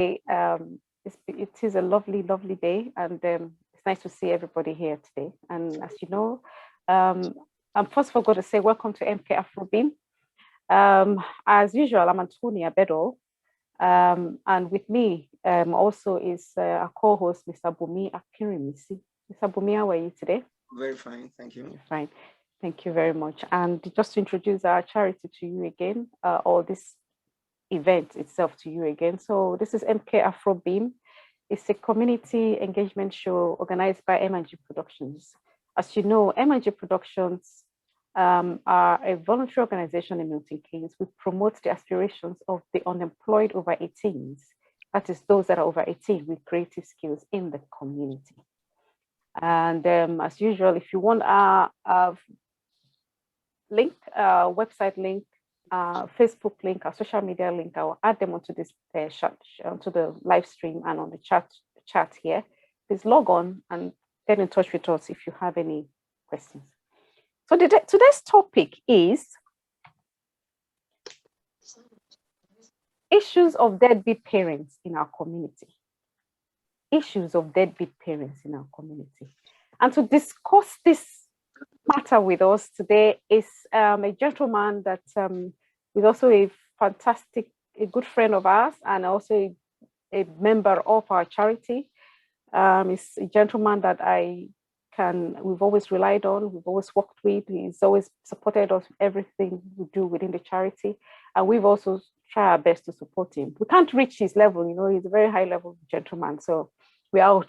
It is a lovely, lovely day, and it's nice to see everybody here today. And as you know, I'm first of all going to say welcome to MK AFRO Beam. As usual, I'm Antonia Bedo, and with me also is our co-host, Mr. Bumi Akirimisi. Mr. Bumi, how are you today? Very fine, thank you. Fine, thank you very much. And just to introduce our charity to you again, or this event itself to you again. So this is MK AFRO Beam. It's a community engagement show organized by M&G Productions. As you know, M&G Productions are a voluntary organization in Milton Keynes. We promote the aspirations of the unemployed over 18s. That is those that are over 18 with creative skills in the community. And as usual, if you want our link, website link, Facebook link, our social media link, I will add them onto this onto the live stream and on the chat here. Please log on and get in touch with us if you have any questions. So today's topic is issues of deadbeat parents in our community. Issues of deadbeat parents in our community. And to discuss this matter with us today is a gentleman that is also a good friend of ours and also a member of our charity. He's a gentleman that we've always relied on, we've always worked with. He's always supported us with everything we do within the charity. And we've also tried our best to support him. We can't reach his level, you know, he's a very high level gentleman. So we are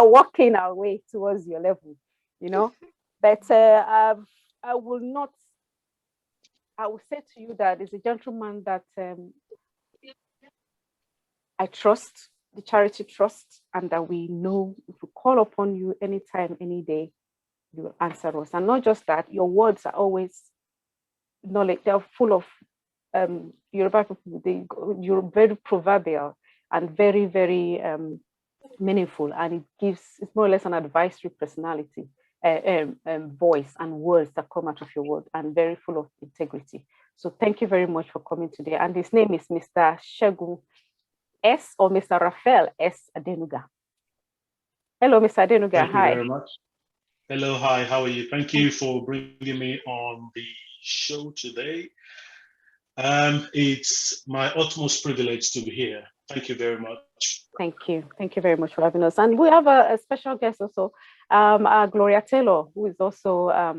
working our way towards your level, you know. But I will say to you that it's a gentleman that I trust, the charity trusts, and that we know if we call upon you anytime, any day, you will answer us. And not just that, your words are always knowledge, they're full of Yoruba people, you're very proverbial and very, very meaningful, and it's more or less an advisory personality. Voice and words that come out of your word, and very full of integrity. So thank you very much for coming today. And his name is Mr. Segun S. or Mr. RAPHAEL S. ADENUGA. Hello, Mr. ADENUGA. Thank Hi. you very much. Hello, hi, how are you? Thank you for bringing me on the show today. It's my utmost privilege to be here. Thank you very much. Thank you. Thank you very much for having us. And we have a special guest also, Gloria Taylor, who is also a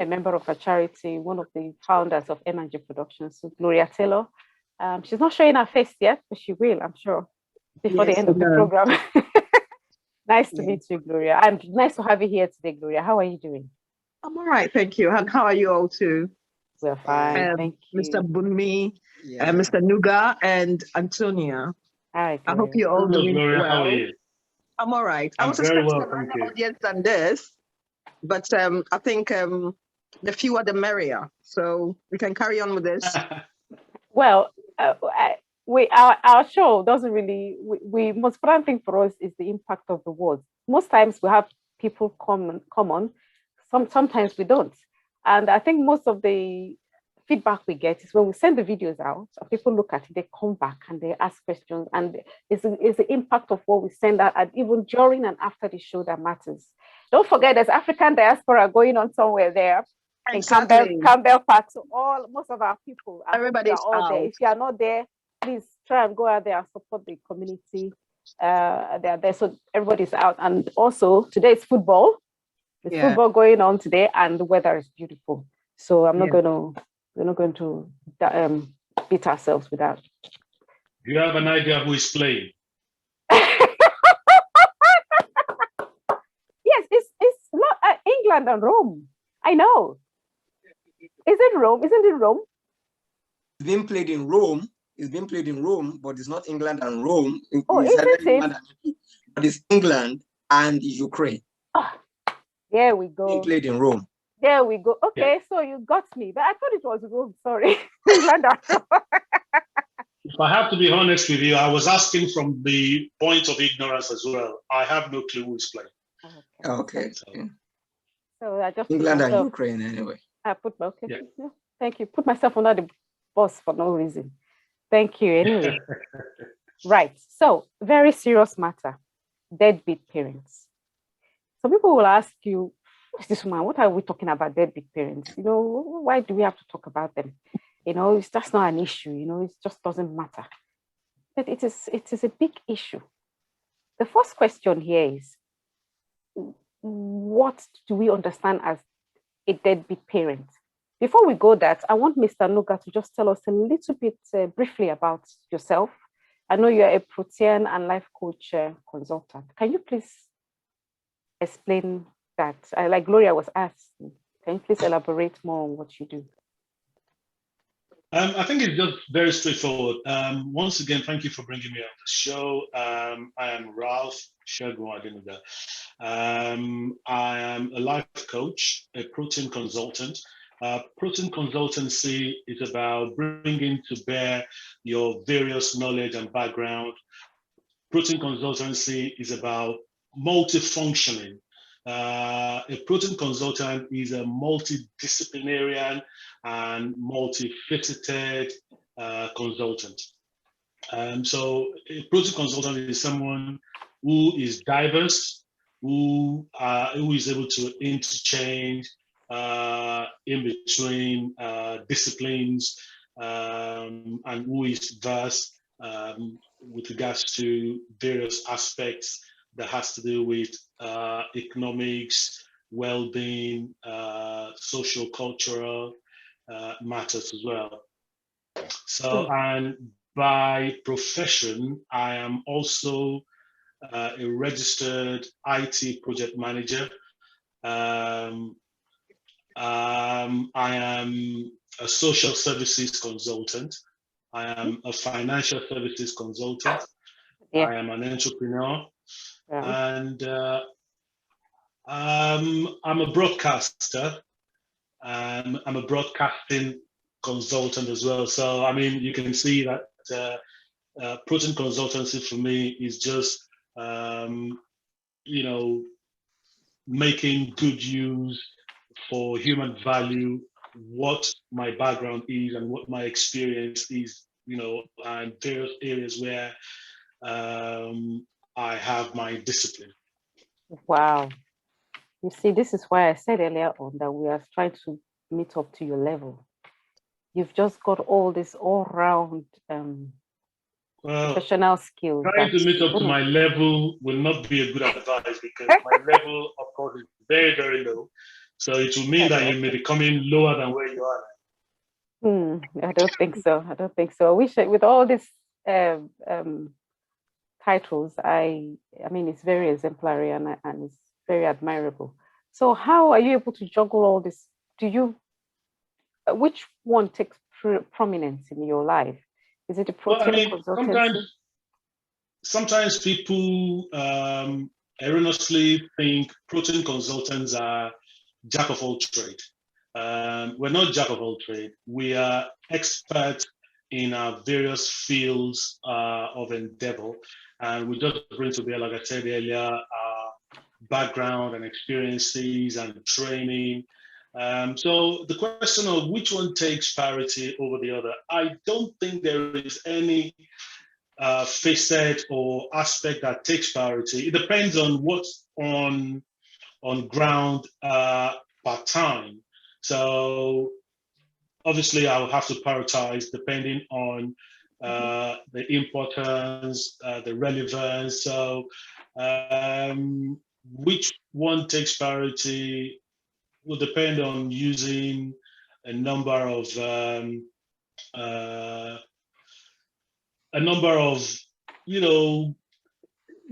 member of our charity, one of the founders of M&G Productions. So Gloria Taylor, she's not showing her face yet, but she will, I'm sure, before the end of the program. Nice to meet you, Gloria. And nice to have you here today, Gloria. How are you doing? I'm all right, thank you. And how are you all too? We're fine, thank you. Mr. Bumi, Mr. Nuga, and Antonia. Hi, I hope you're all doing Gloria, well. how are you? I'm all right. I was very expecting well, a thank larger you. audience than this, but I think the fewer the merrier. So we can carry on with this. Well, our show doesn't really, we most important thing for us is the impact of the words. Most times we have people come on, sometimes we don't. And I think most of the feedback we get is when we send the videos out, people look at it, they come back and they ask questions, and it's the impact of what we send out, and even during and after the show that matters. Don't forget, there's African diaspora going on somewhere there. Exactly. In Campbell Park. So most of our people, everybody's all there. If you are not there, please try and go out there and support the community. They're there, so everybody's out. And also today is football. There's football going on today, and the weather is beautiful. So we're not going to beat ourselves with that. Do you have an idea who is playing? Yes, it's not England and Rome. I know. Is it Rome? Isn't it Rome? It's been played in Rome. It's been played in Rome, but it's not England and Rome. Oh, isn't it? But it's England and Ukraine. Oh, there we go. It's been played in Rome. There we go. Okay, so you got me, but I thought it was Rome. Sorry. England and Rome. If I have to be honest with you, I was asking from the point of ignorance as well. I have no clue who is playing. Okay. So I just England and Ukraine anyway. I put thank you. Put myself under the bus for no reason. Thank you anyway. Right. So, very serious matter. Deadbeat parents. Some people will ask you, what's this woman? What are we talking about deadbeat parents? You know, why do we have to talk about them? You know, that's not an issue. You know, it just doesn't matter. But it is a big issue. The first question here is, what do we understand as a deadbeat parent? Before we go that, I want Mr. Nuga to just tell us a little bit briefly about yourself. I know you're a Protean and life coach consultant. Can you please explain that? Like Gloria was asking, can you please elaborate more on what you do? I think it's just very straightforward. Once again, thank you for bringing me on the show. I am Ralph ADENUGA. I am a life coach, a Protean consultant. Protean consultancy is about bringing to bear your various knowledge and background. Protean consultancy is about multifunctioning. A Protean consultant is a multidisciplinarian and multifaceted consultant. So a Protean consultant is someone who is diverse, who is able to interchange in between disciplines, and who is versed with regards to various aspects that has to do with economics, well-being, social, cultural matters as well. So, and by profession, I am also a registered IT project manager. I am a social services consultant. I am a financial services consultant. I am an entrepreneur. And I'm a broadcaster. I'm a broadcasting consultant as well. So, I mean, you can see that Protean consultancy for me is just, you know, making good use for human value, what my background is and what my experience is, you know, and various areas where I have my discipline. Wow. You see, this is why I said earlier on that we are trying to meet up to your level. You've just got all this all-round professional skills. Trying to meet up to my level will not be a good advice because my level, of course, is very, very low. So it will mean that you may be coming lower than where you are. I don't think so. I don't think so. I wish with all these titles, I mean, it's very exemplary and it's very admirable. So how are you able to juggle all this? Do you, which one takes prominence in your life? Is it a Protean consultancy? Sometimes people erroneously think Protean consultants are jack of all trade. We're not jack of all trade. We are experts in our various fields of endeavor. And we just bring to bear, like I said earlier, background and experiences and training. So the question of which one takes priority over the other, I don't think there is any facet or aspect that takes priority. It depends on what's on ground part-time. So obviously I will have to prioritize depending on the importance, the relevance. So which one takes priority will depend on using a number of you know,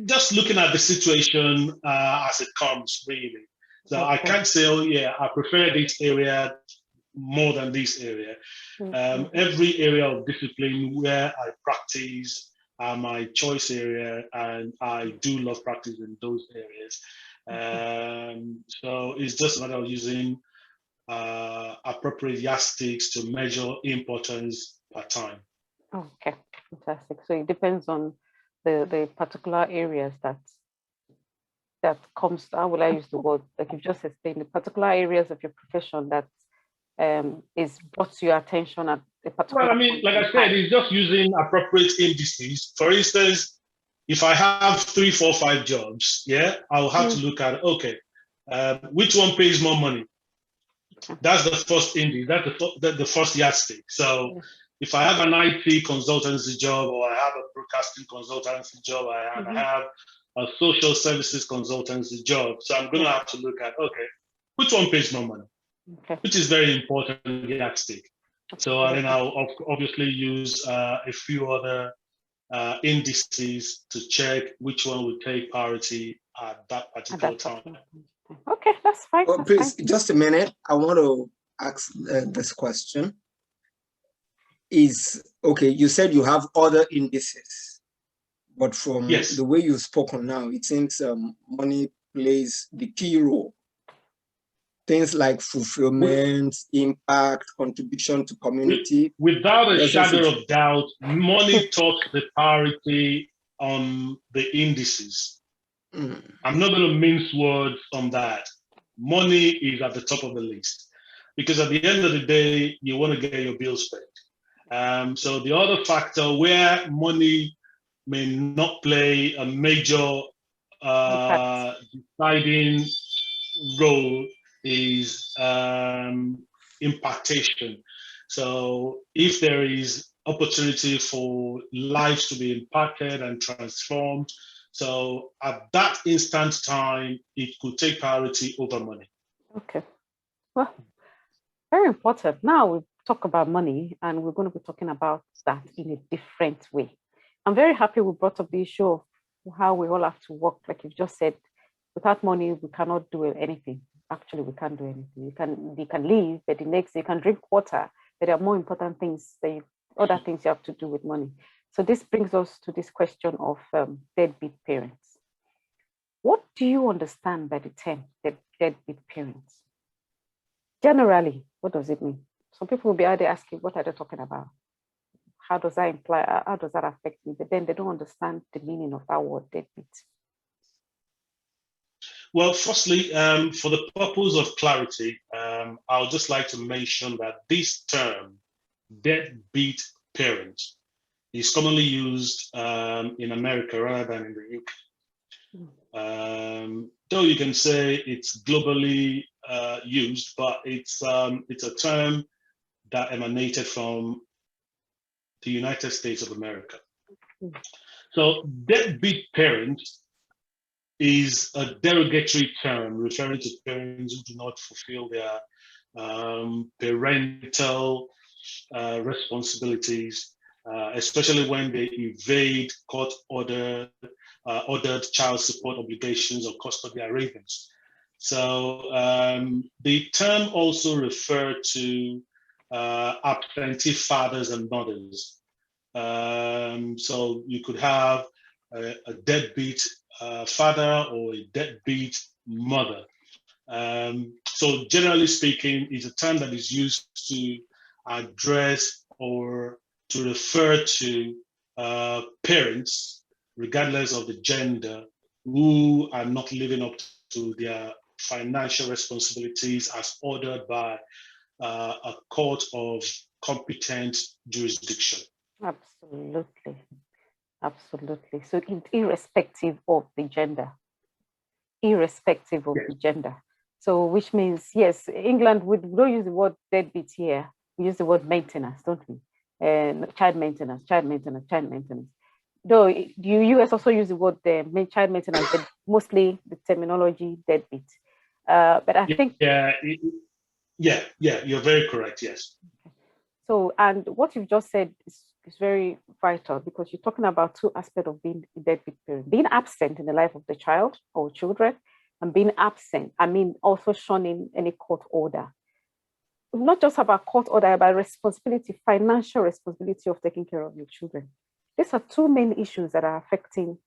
just looking at the situation as it comes, really. So I can't say, oh yeah, I prefer this area more than this area. Every area of discipline where I practice are my choice area, and I do love practice in those areas. So it's just a matter of using appropriate yardsticks to measure importance per time. Okay, fantastic. So it depends on the particular areas that comes, how will I use the word, like you've just explained, the particular areas of your profession that is brought to your attention at the particular. Well, I mean, like I said, it's just using appropriate indices. For instance, if I have 3, 4, 5 jobs, yeah, I'll have to look at, okay, which one pays more money? Okay. That's the first index. That's the first yardstick. So if I have an IT consultancy job, or I have a broadcasting consultancy job, I have a social services consultancy job. So I'm going to have to look at, okay, which one pays more money? Okay. Which is very important yardstick. So then I'll obviously use a few other indices to check which one will take priority at that particular time. Okay, that's fine. Oh, please, just a minute. I want to ask this question. Okay, you said you have other indices, but from the way you've spoken now, it seems money plays the key role. Things like fulfillment, impact, contribution to community. Without a shadow of doubt, money tops the priority on the indices. I'm not going to mince words on that. Money is at the top of the list because at the end of the day, you want to get your bills paid. So the other factor where money may not play a major deciding role is impactation. So if there is opportunity for lives to be impacted and transformed, so at that instant time, it could take priority over money. Okay, well, very important. Now we talk about money, and we're going to be talking about that in a different way. I'm very happy we brought up the issue of how we all have to work. Like you've just said, without money, we cannot do anything. Actually, we can't do anything. You can leave, but the next you can drink water. But there are more important things other things you have to do with money. So this brings us to this question of deadbeat parents. What do you understand by the term deadbeat parents? Generally, what does it mean? Some people will be out there asking, what are they talking about? How does that imply? How does that affect me? But then they don't understand the meaning of that word deadbeat. Well, firstly, for the purpose of clarity, I would just like to mention that this term, deadbeat parent, is commonly used in America rather than in the UK. Though you can say it's globally used, but it's a term that emanated from the United States of America. So deadbeat parent is a derogatory term referring to parents who do not fulfill their parental responsibilities, especially when they evade court-ordered child support obligations or custody arrangements. So the term also referred to absentee fathers and mothers. So you could have a deadbeat father or a deadbeat mother. So generally speaking, it's a term that is used to address or to refer to parents, regardless of the gender, who are not living up to their financial responsibilities as ordered by a court of competent jurisdiction. Absolutely. Absolutely. So irrespective of the gender, So which means, yes, England, we don't use the word deadbeat here. We use the word maintenance, don't we? And child maintenance. Though the US also use the word child maintenance, but mostly the terminology deadbeat. But I think... Yeah, you're very correct, yes. So, and what you've just said is very vital because you're talking about two aspects of being a deadbeat parent: being absent in the life of the child or children, and being absent, also shunning any court order. Not just about court order, but responsibility, financial responsibility of taking care of your children. These are two main issues that are affecting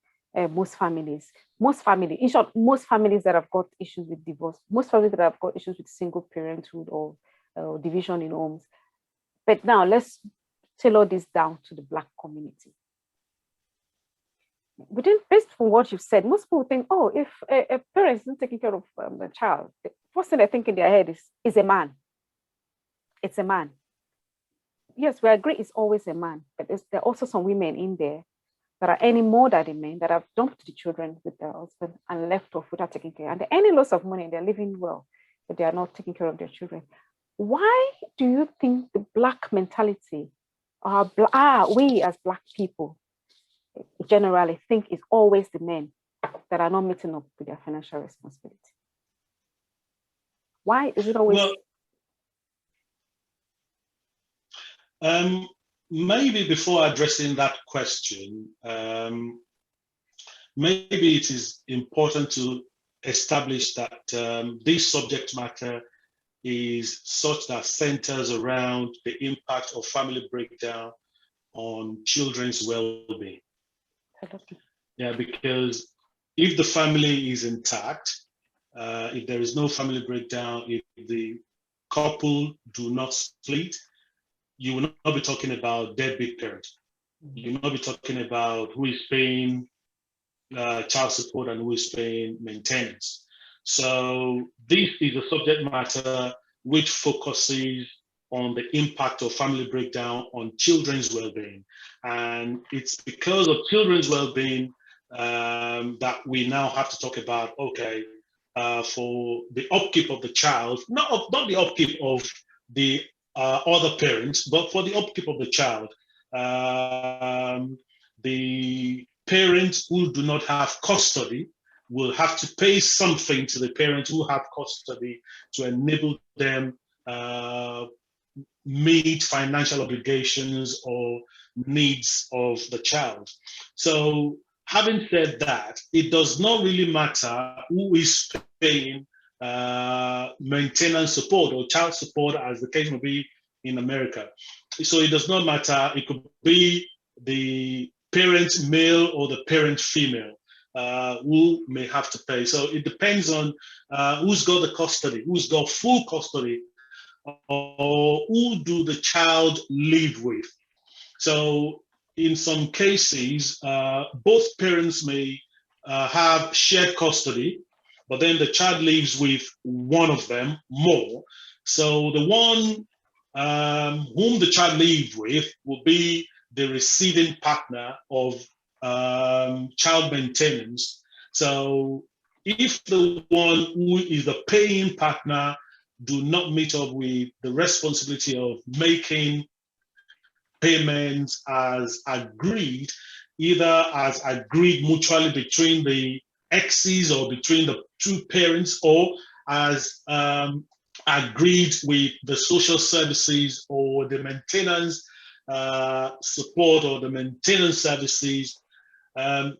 most families. In short, most families that have got issues with divorce, most families that have got issues with single parenthood or division in homes. But now let's tailor this down to the Black community. Based on what you've said, most people think, oh, if a parent isn't taking care of the child, the first thing they think in their head is a man. It's a man. yes, we agree it's always a man, but there are also some women in there that are earning more than the men, that have dumped the children with their husband and left off without taking care. And they're earning lots of money, they're living well, but they are not taking care of their children. Why do you think the Black mentality, we as Black people generally think it's always the men that are not meeting up with their financial responsibility? Why is it always? Well, maybe before addressing that question, maybe it is important to establish that this subject matter is such that centers around the impact of family breakdown on children's well-being. Yeah, because if the family is intact, if there is no family breakdown, if the couple do not split, you will not be talking about deadbeat parents. You will not be talking about who is paying child support and who is paying maintenance. So this is a subject matter which focuses on the impact of family breakdown on children's well-being. And it's because of children's well-being that we now have to talk about, okay, for the upkeep of the child, not the upkeep of the other parents, but for the upkeep of the child. The parents who do not have custody will have to pay something to the parents who have custody to enable them meet financial obligations or needs of the child. So having said that, it does not really matter who is paying maintenance support or child support, as the case may be in America. So it does not matter. It could be the parent male or the parent female who may have to pay. So it depends on who's got the custody, who's got full custody, or who do the child live with. So in some cases, both parents may have shared custody, but then the child lives with one of them more. So the one whom the child lives with will be the receiving partner of child maintenance. So if the one who is the paying partner do not meet up with the responsibility of making payments as agreed, either as agreed mutually between the exes or between the two parents, or as agreed with the social services or the maintenance support or the maintenance services.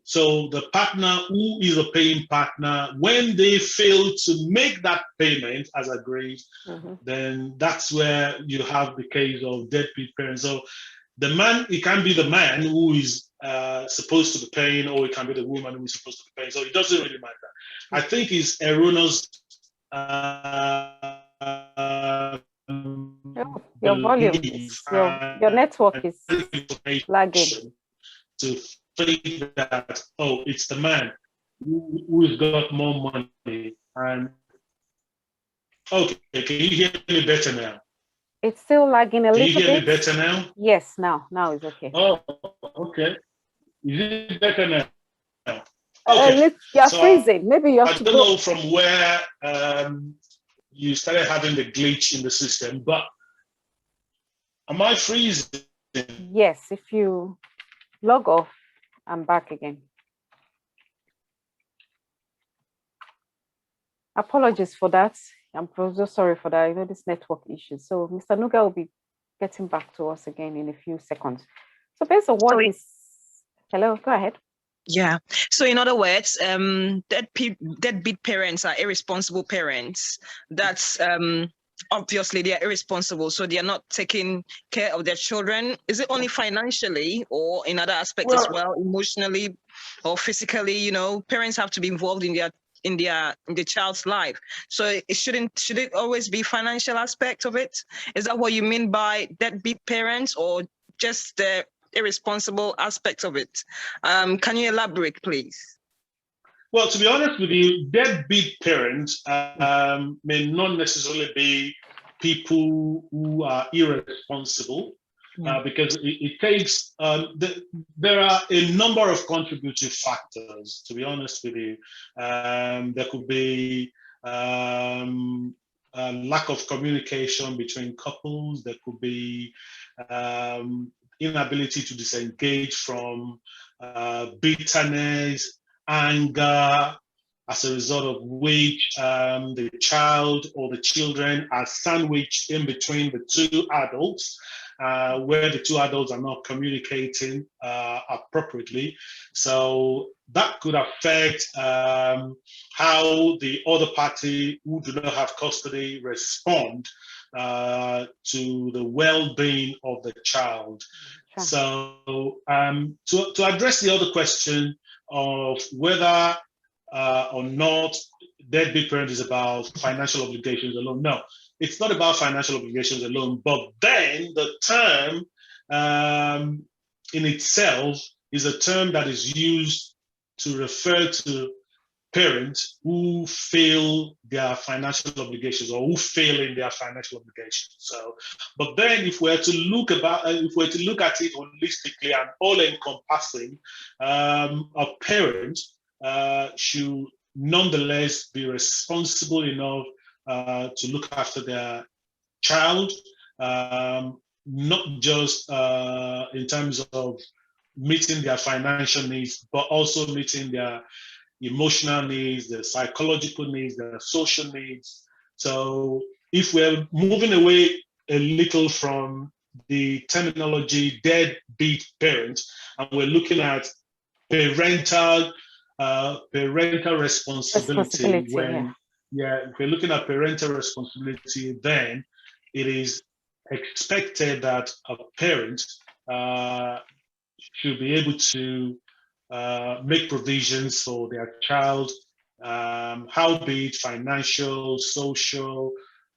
So the partner who is a paying partner, when they fail to make that payment as agreed, then that's where you have the case of deadbeat parents. So the man, it can be the man who is supposed to be paying, or it can be the woman who is supposed to be paying. So it doesn't really matter. I think it's erroneous. Your volume is, your network is lagging. To think that, oh, it's the man who's got more money. And okay, can you hear me better now? It's still lagging a little bit. Can you hear me better now? Yes, now it's okay. Oh, okay. Is it better now? Okay. You're freezing. Maybe you have to I don't know from where you started having the glitch in the system, but am I freezing? Yes, if you log off, I'm back again. Apologies for that. I'm so sorry for that. You know, this network issue. So Mr. Nuga will be getting back to us again in a few seconds. So based on what is, hello, go ahead. Yeah. So in other words, deadbeat parents are irresponsible parents. That's obviously they are irresponsible, so they are not taking care of their children. Is it only financially, or in other aspects as well, emotionally or physically? You know, parents have to be involved in the child's life. So should it always be financial aspect of it? Is that what you mean by deadbeat parents, or just the irresponsible aspects of it? Can you elaborate, please? Well, to be honest with you, deadbeat parents may not necessarily be people who are irresponsible. because it takes, there are a number of contributing factors, to be honest with you. There could be a lack of communication between couples. There could be inability to disengage from bitterness, anger, as a result of which the child or the children are sandwiched in between the two adults, where the two adults are not communicating appropriately. So that could affect how the other party who do not have custody respond to the well-being of the child. Sure. So to address the other question of whether or not deadbeat parent is about financial obligations alone. No, it's not about financial obligations alone, but then the term in itself is a term that is used to refer to parents who fail their financial obligations or who fail in their financial obligations. So, but then if we're to look at it holistically and all-encompassing, a parent should nonetheless be responsible enough to look after their child, not just in terms of meeting their financial needs, but also meeting their emotional needs, their psychological needs, their social needs. So if we're moving away a little from the terminology deadbeat parent, and we're looking at parental responsibility, when if we're looking at parental responsibility, then it is expected that a parent should be able to make provisions for their child, how be it financial, social,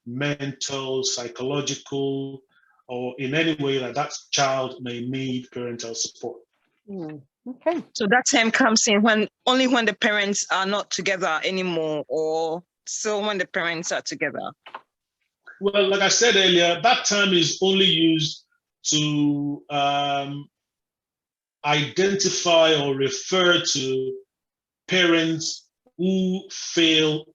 mental, psychological, or in any way that child may need parental support. Okay. So that term comes in only when the parents are not together anymore, or so when the parents are together? Well, like I said earlier, that term is only used to identify or refer to parents who fail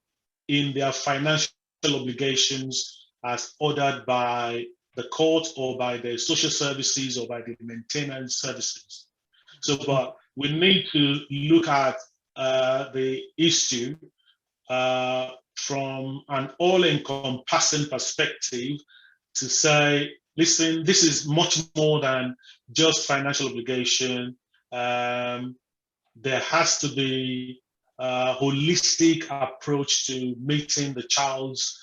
in their financial obligations as ordered by the court or by the social services or by the maintenance services. So, but we need to look at the issue from an all-encompassing perspective to say, listen, this is much more than just financial obligation. There has to be a holistic approach to meeting the child's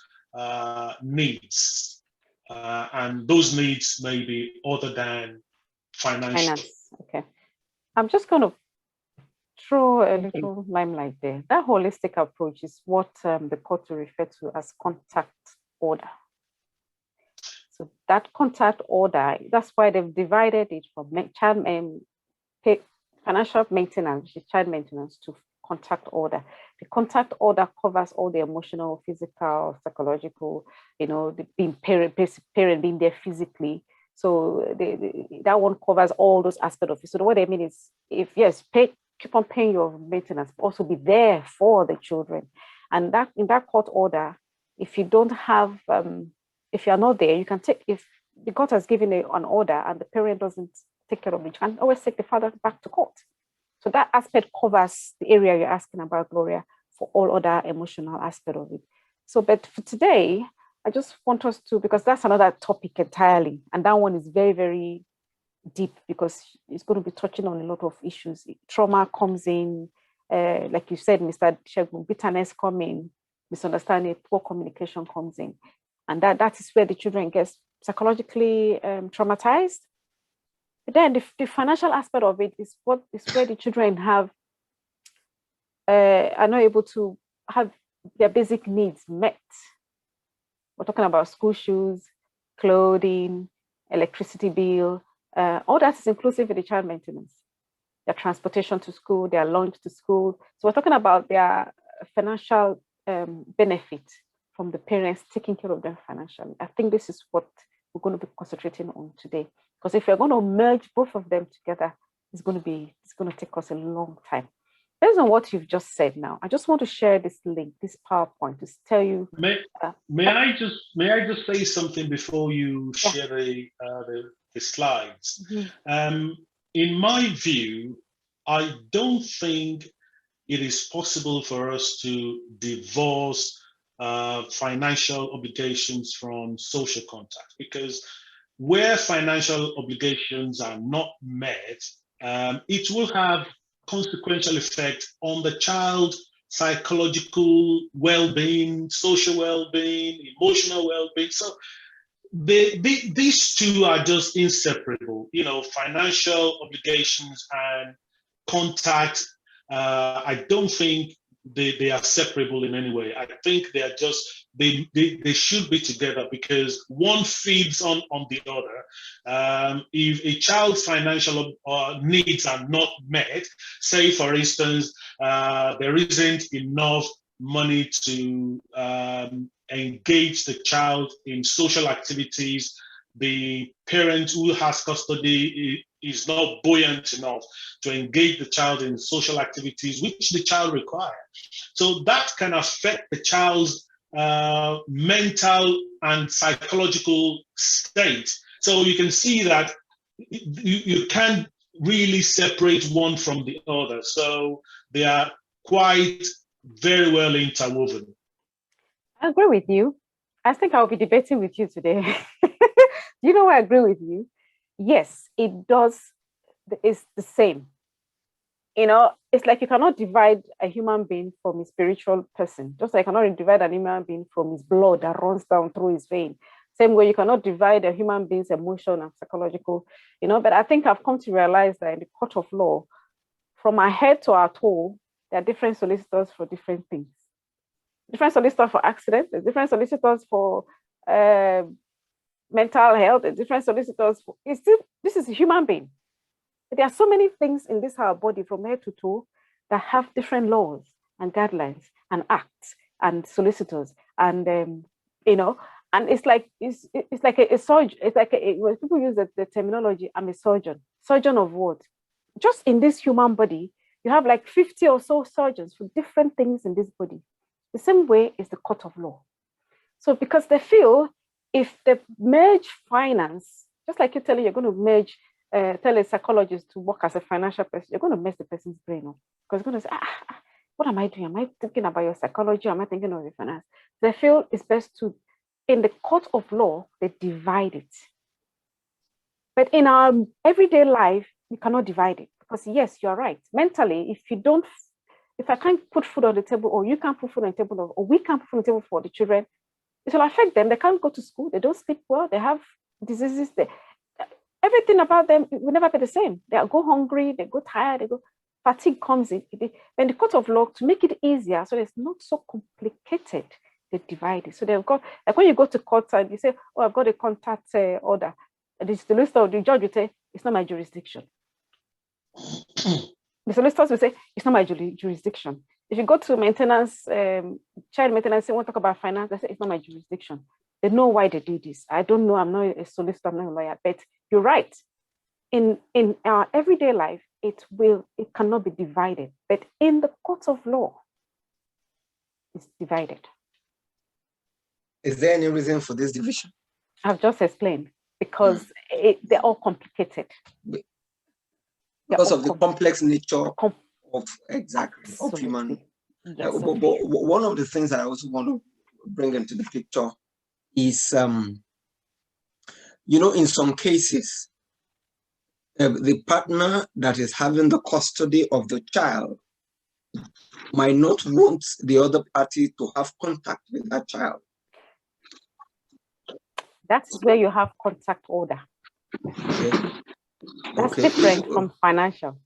needs. And those needs may be other than financial. Okay. I'm just going to throw a little limelight there. That holistic approach is what the court will refer to as contact order. So that contact order, that's why they've divided it from financial maintenance, child maintenance, to contact order. The contact order covers all the emotional, physical, psychological, the being parent being there physically. So that one covers all those aspects of it. So what I mean is, if yes, keep on paying your maintenance, but also be there for the children. And that in that court order, if you don't have, if you're not there, you can take, if the court has given an order and the parent doesn't take care of it, you can always take the father back to court. So that aspect covers the area you're asking about, Gloria, for all other emotional aspect of it. So, but for today, I just want us to, because that's another topic entirely, and that one is very, very deep because it's going to be touching on a lot of issues. Trauma comes in, like you said, Mr. Shegun, bitterness comes in, misunderstanding, poor communication comes in. And that is where the children get psychologically traumatized. But then the financial aspect of it is where the children are not able to have their basic needs met. We're talking about school shoes, clothing, electricity bill, all that is inclusive in the child maintenance. Their transportation to school, their lunch to school. So we're talking about their financial benefit from the parents taking care of them financially. I think this is what we're going to be concentrating on today. Because if you're going to merge both of them together, it's going to take us a long time. Based on what you've just said now, I just want to share this link, this PowerPoint, to tell you. May I just say something before you share the slides? Mm-hmm. In my view, I don't think it is possible for us to divorce financial obligations from social contact, because where financial obligations are not met, it will have consequential effect on the child's psychological well-being, social well-being, emotional well-being. So these two are just inseparable. You know, financial obligations and contact. I don't think they are separable in any way. I think they are just they should be together, because one feeds on the other. If a child's financial needs are not met, say for instance there isn't enough money to engage the child in social activities, the parent who has custody is not buoyant enough to engage the child in social activities which the child requires. So that can affect the child's mental and psychological state. So you can see that you can't really separate one from the other. So they are quite very well interwoven. I agree with you. I think I'll be debating with you today. You know, I agree with you. Yes, it does. It's the same. You know, it's like you cannot divide a human being from a spiritual person, just like you cannot divide an human being from his blood that runs down through his vein. Same way, you cannot divide a human being's emotion and psychological, you know. But I think I've come to realize that in the court of law, from our head to our toe, there are different solicitors for different things. Different solicitors for accidents, there's different solicitors for mental health, there's different solicitors for, this is a human being. There are so many things in this our body from head to toe that have different laws and guidelines and acts and solicitors, and you know, and it's like a surgeon. It's like when people use the terminology, I'm a surgeon. Surgeon of what? Just in this human body, you have like 50 or so surgeons for different things in this body. The same way is the court of law. So because they feel if they merge finance, just like you're telling you're going to merge, tell a psychologist to work as a financial person, you're going to mess the person's brain up. Because you're going to say, what am I doing? Am I thinking about your psychology? Am I thinking of your finance? They feel it's best to, in the court of law, they divide it. But in our everyday life, you cannot divide it. Because yes, you're right. Mentally, if I can't put food on the table, or you can't put food on the table, or we can't put food on the table for the children, it will affect them. They can't go to school. They don't sleep well. They have diseases. Everything about them will never be the same. They go hungry. They go tired. Fatigue comes in. Then the court of law, to make it easier, so it's not so complicated, they divide it. So they've got, like when you go to court and you say, oh, I've got a contact order. The solicitor, the judge will say, it's not my jurisdiction. The solicitors will say, it's not my jurisdiction. If you go to maintenance, child maintenance, they want to talk about finance, they say, it's not my jurisdiction. They know why they do this. I don't know, I'm not a solicitor, I'm not a lawyer, but you're right. In our everyday life, it cannot be divided. But in the court of law, it's divided. Is there any reason for this division? I've just explained, because they're all complicated. Because of the complex nature of human. Yes, but one of the things that I also want to bring into the picture is, you know, in some cases, the partner that is having the custody of the child might not want the other party to have contact with that child. That's where you have contact order. Okay. That's different from financial.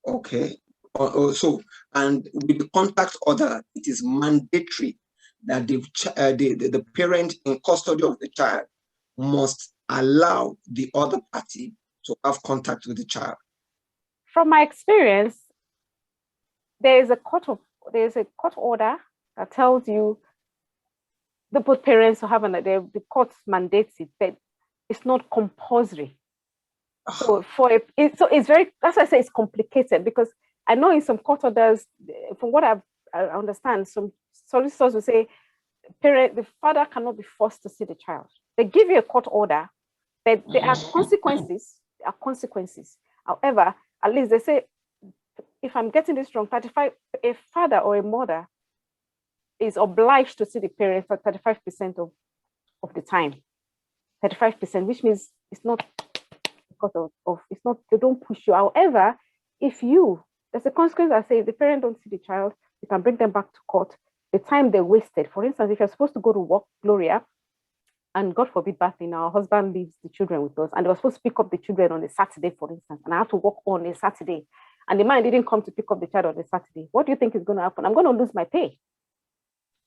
Okay. So, and with the contact order, it is mandatory that the parent in custody of the child must allow the other party to have contact with the child. From my experience, there is a court order that tells you the both parents who have the court mandates it, but it's not compulsory. So so it's very, that's why I say it's complicated, because I know in some court orders, from what I understand, some solicitors will say the father cannot be forced to see the child. They give you a court order, but there are consequences. There are consequences. However, at least they say, if I'm getting this wrong, a father or a mother is obliged to see the parent for 35% of the time. 35%, which means it's not because of it's not, they don't push you. However, if there's a consequence that says if the parent don't see the child, you can bring them back to court. The time they wasted. For instance, if you're supposed to go to work, Gloria, and God forbid bad thing, our husband leaves the children with us, and they were supposed to pick up the children on a Saturday, for instance, and I have to work on a Saturday, and the man didn't come to pick up the child on a Saturday. What do you think is going to happen? I'm going to lose my pay.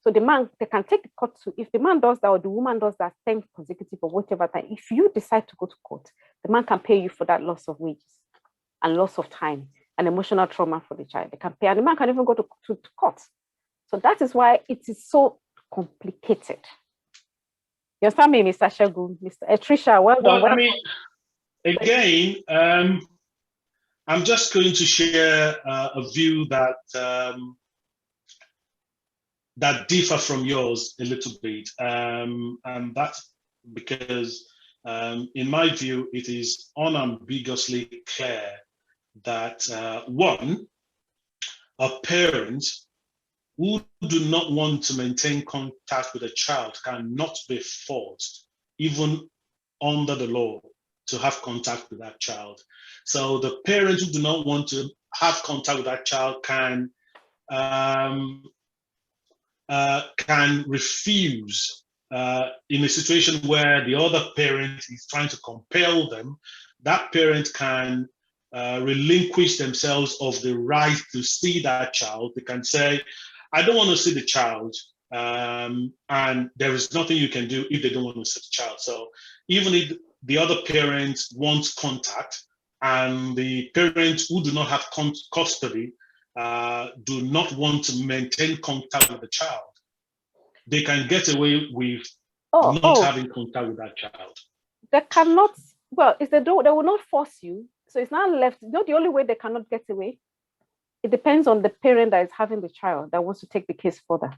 So the man, they can take the court to, if the man does that or the woman does that 10 consecutive or whatever time, if you decide to go to court, the man can pay you for that loss of wages and loss of time and emotional trauma for the child. They can pay, and the man can even go to court. So that is why it is so complicated. You understand me, Mr. Shagun? Mr. Trisha, well done. Well, I mean, again, I'm just going to share a view that that differ from yours a little bit, and that's because, in my view, it is unambiguously clear that one, a parent who do not want to maintain contact with a child cannot be forced, even under the law, to have contact with that child. So the parents who do not want to have contact with that child can refuse in a situation where the other parent is trying to compel them. That parent can relinquish themselves of the right to see that child. They can say, I don't want to see the child, and there is nothing you can do if they don't want to see the child. So even if the other parent wants contact and the parents who do not have custody do not want to maintain contact with the child, they can get away with not having contact with that child. They cannot, well, if they don't, they will not force you. So it's not left, not the only way they cannot get away. It depends on the parent that is having the child that wants to take the case further.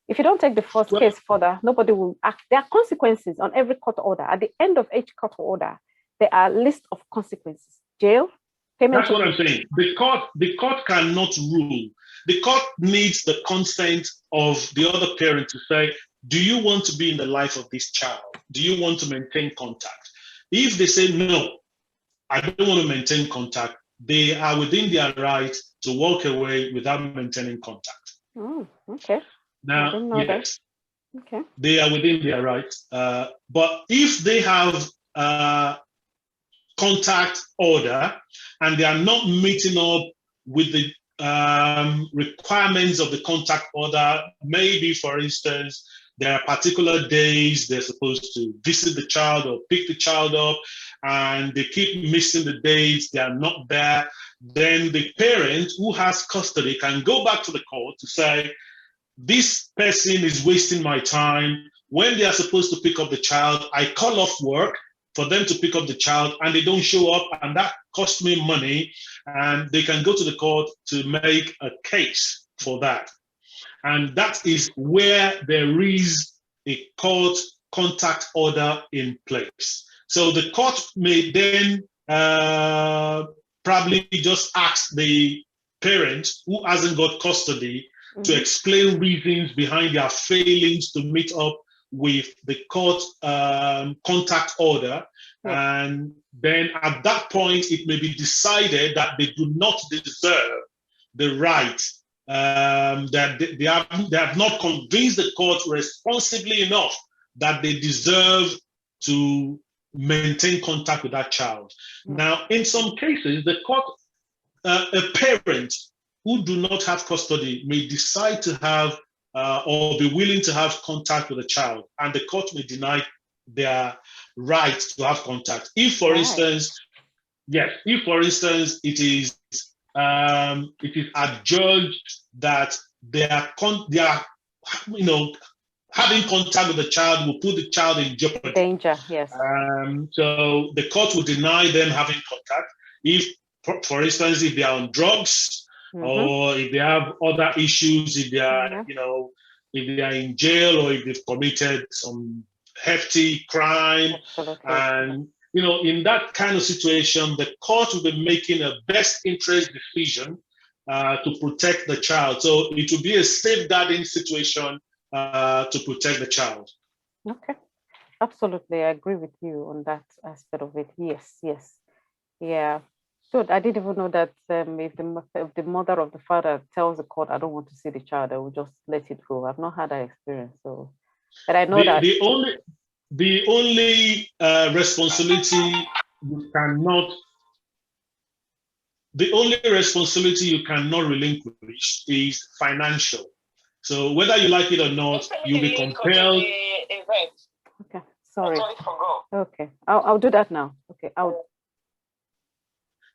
If you don't take the first case further, nobody will act. There are consequences on every court order. At the end of each court order, there are a list of consequences. Jail, payment. That's what I'm saying. The court cannot rule. The court needs the consent of the other parent to say, do you want to be in the life of this child? Do you want to maintain contact? If they say, no, I don't want to maintain contact, they are within their right to walk away without maintaining contact. Oh, okay. Now, yes, okay, they are within their right. But if they have contact order and they are not meeting up with the requirements of the contact order, maybe, for instance, there are particular days they're supposed to visit the child or pick the child up, and they keep missing the dates, they are not there, then the parent who has custody can go back to the court to say, this person is wasting my time. When they are supposed to pick up the child, I call off work for them to pick up the child and they don't show up, and that costs me money, and they can go to the court to make a case for that. And that is where there is a court contact order in place. So the court may then probably just ask the parent who hasn't got custody to explain reasons behind their failings to meet up with the court contact order. And then at that point, it may be decided that they do not deserve the right, that they have not convinced the court responsibly enough that they deserve to maintain contact with that child. Now, in some cases, the court, a parent who do not have custody may decide to have or be willing to have contact with a child, and the court may deny their right to have contact. If, for instance, it is adjudged that they are having contact with the child will put the child in jeopardy. Danger, yes. So the court will deny them having contact if, for instance, if they are on drugs, or if they have other issues, if they are, if they are in jail, or if they've committed some hefty crime. Absolutely. And, in that kind of situation, the court will be making a best interest decision to protect the child. So it will be a safeguarding situation to protect the child. Okay. Absolutely. I agree with you on that aspect of it. Yes. Yeah. Good. I didn't even know that if the mother or the father tells the court, I don't want to see the child, I will just let it go. I've not had that experience. So, but I know that the only responsibility you cannot relinquish is financial. So whether you like it or not, you'll be compelled. Okay. Sorry. Okay. I'll do that now. Okay.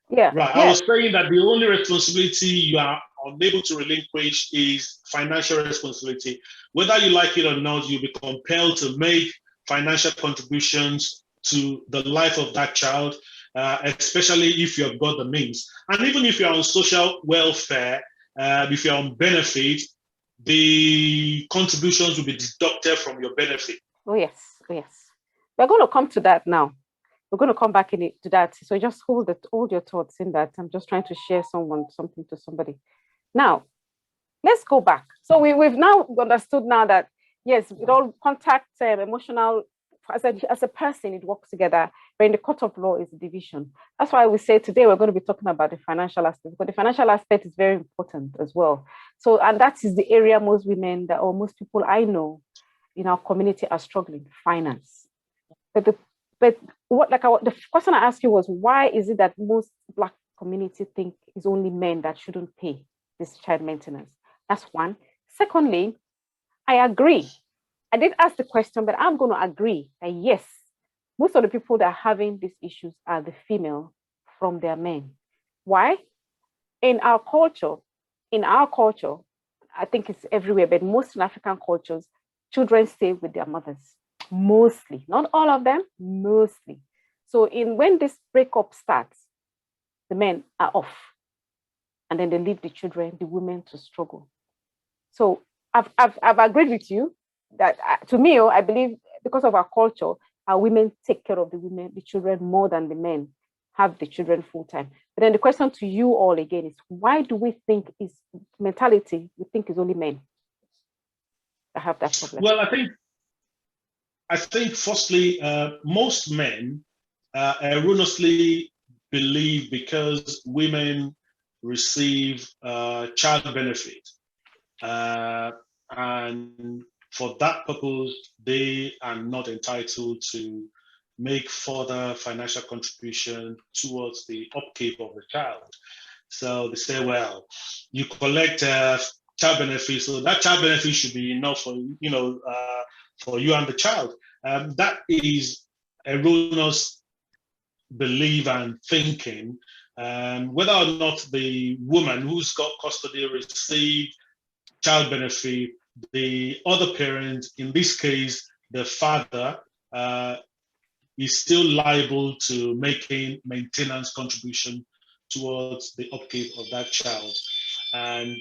Yeah. Right. I was saying that the only responsibility you are unable to relinquish is financial responsibility. Whether you like it or not, you'll be compelled to make financial contributions to the life of that child, especially if you have got the means. And even if you're on social welfare, if you're on benefit, the contributions will be deducted from your benefit. Oh, yes. We're going to come to that now. We're going to come back to that. So just hold your thoughts in that. I'm just trying to share something to somebody. Now, let's go back. So we've now understood now that, yes, with all contact, emotional, as a person, it works together. But in the court of law is a division. That's why we say today we're going to be talking about the financial aspect, because the financial aspect is very important as well. So, and that is the area most women or most people I know in our community are struggling, finance. But the question I asked you was, why is it that most Black community think it's only men that shouldn't pay this child maintenance? That's one. Secondly, I agree. I did ask the question, but I'm going to agree that yes, most of the people that are having these issues are the female from their men. Why? In our culture, I think it's everywhere, but most in African cultures, children stay with their mothers. Mostly, not all of them, mostly. So when this breakup starts, the men are off, and then they leave the children, the women to struggle. So I've agreed with you that to me, I believe because of our culture, our women take care of the children more than the men have the children full time. But then the question to you all again is, why do we think is mentality? We think it's only men that have that problem. Well, I think firstly, most men erroneously believe because women receive child benefit, and for that purpose, they are not entitled to make further financial contribution towards the upkeep of the child. So they say, well, you collect child benefit, so that child benefit should be enough for for you and the child. That is erroneous belief and thinking. Whether or not the woman who's got custody receives child benefit, the other parent, in this case, the father, is still liable to making maintenance contribution towards the upkeep of that child. And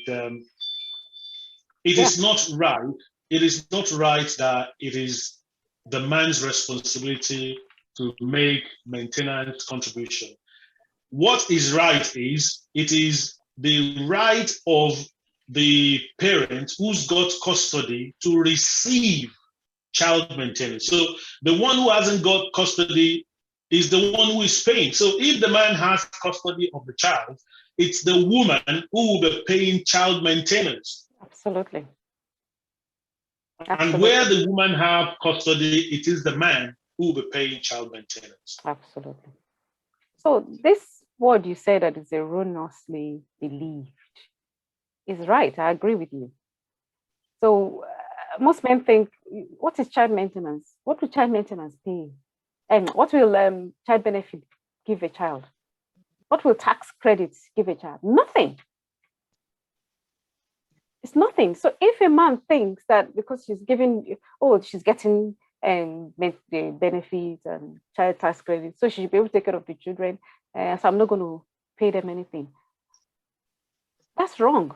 it is not right. It is not right that it is the man's responsibility to make maintenance contribution. What is right is, it is the right of the parent who's got custody to receive child maintenance. So the one who hasn't got custody is the one who is paying. So if the man has custody of the child, it's the woman who will be paying child maintenance. Absolutely. And where the woman have custody, it is the man who will be paying child maintenance. Absolutely. So this word you said that is erroneously believed is right. I agree with you. So most men think, what is child maintenance? What will child maintenance pay? And what will child benefit give a child? What will tax credits give a child? Nothing. It's nothing. So if a man thinks that because she's giving, oh, she's getting the benefits and child tax credit, so she should be able to take care of the children, so I'm not going to pay them anything. That's wrong,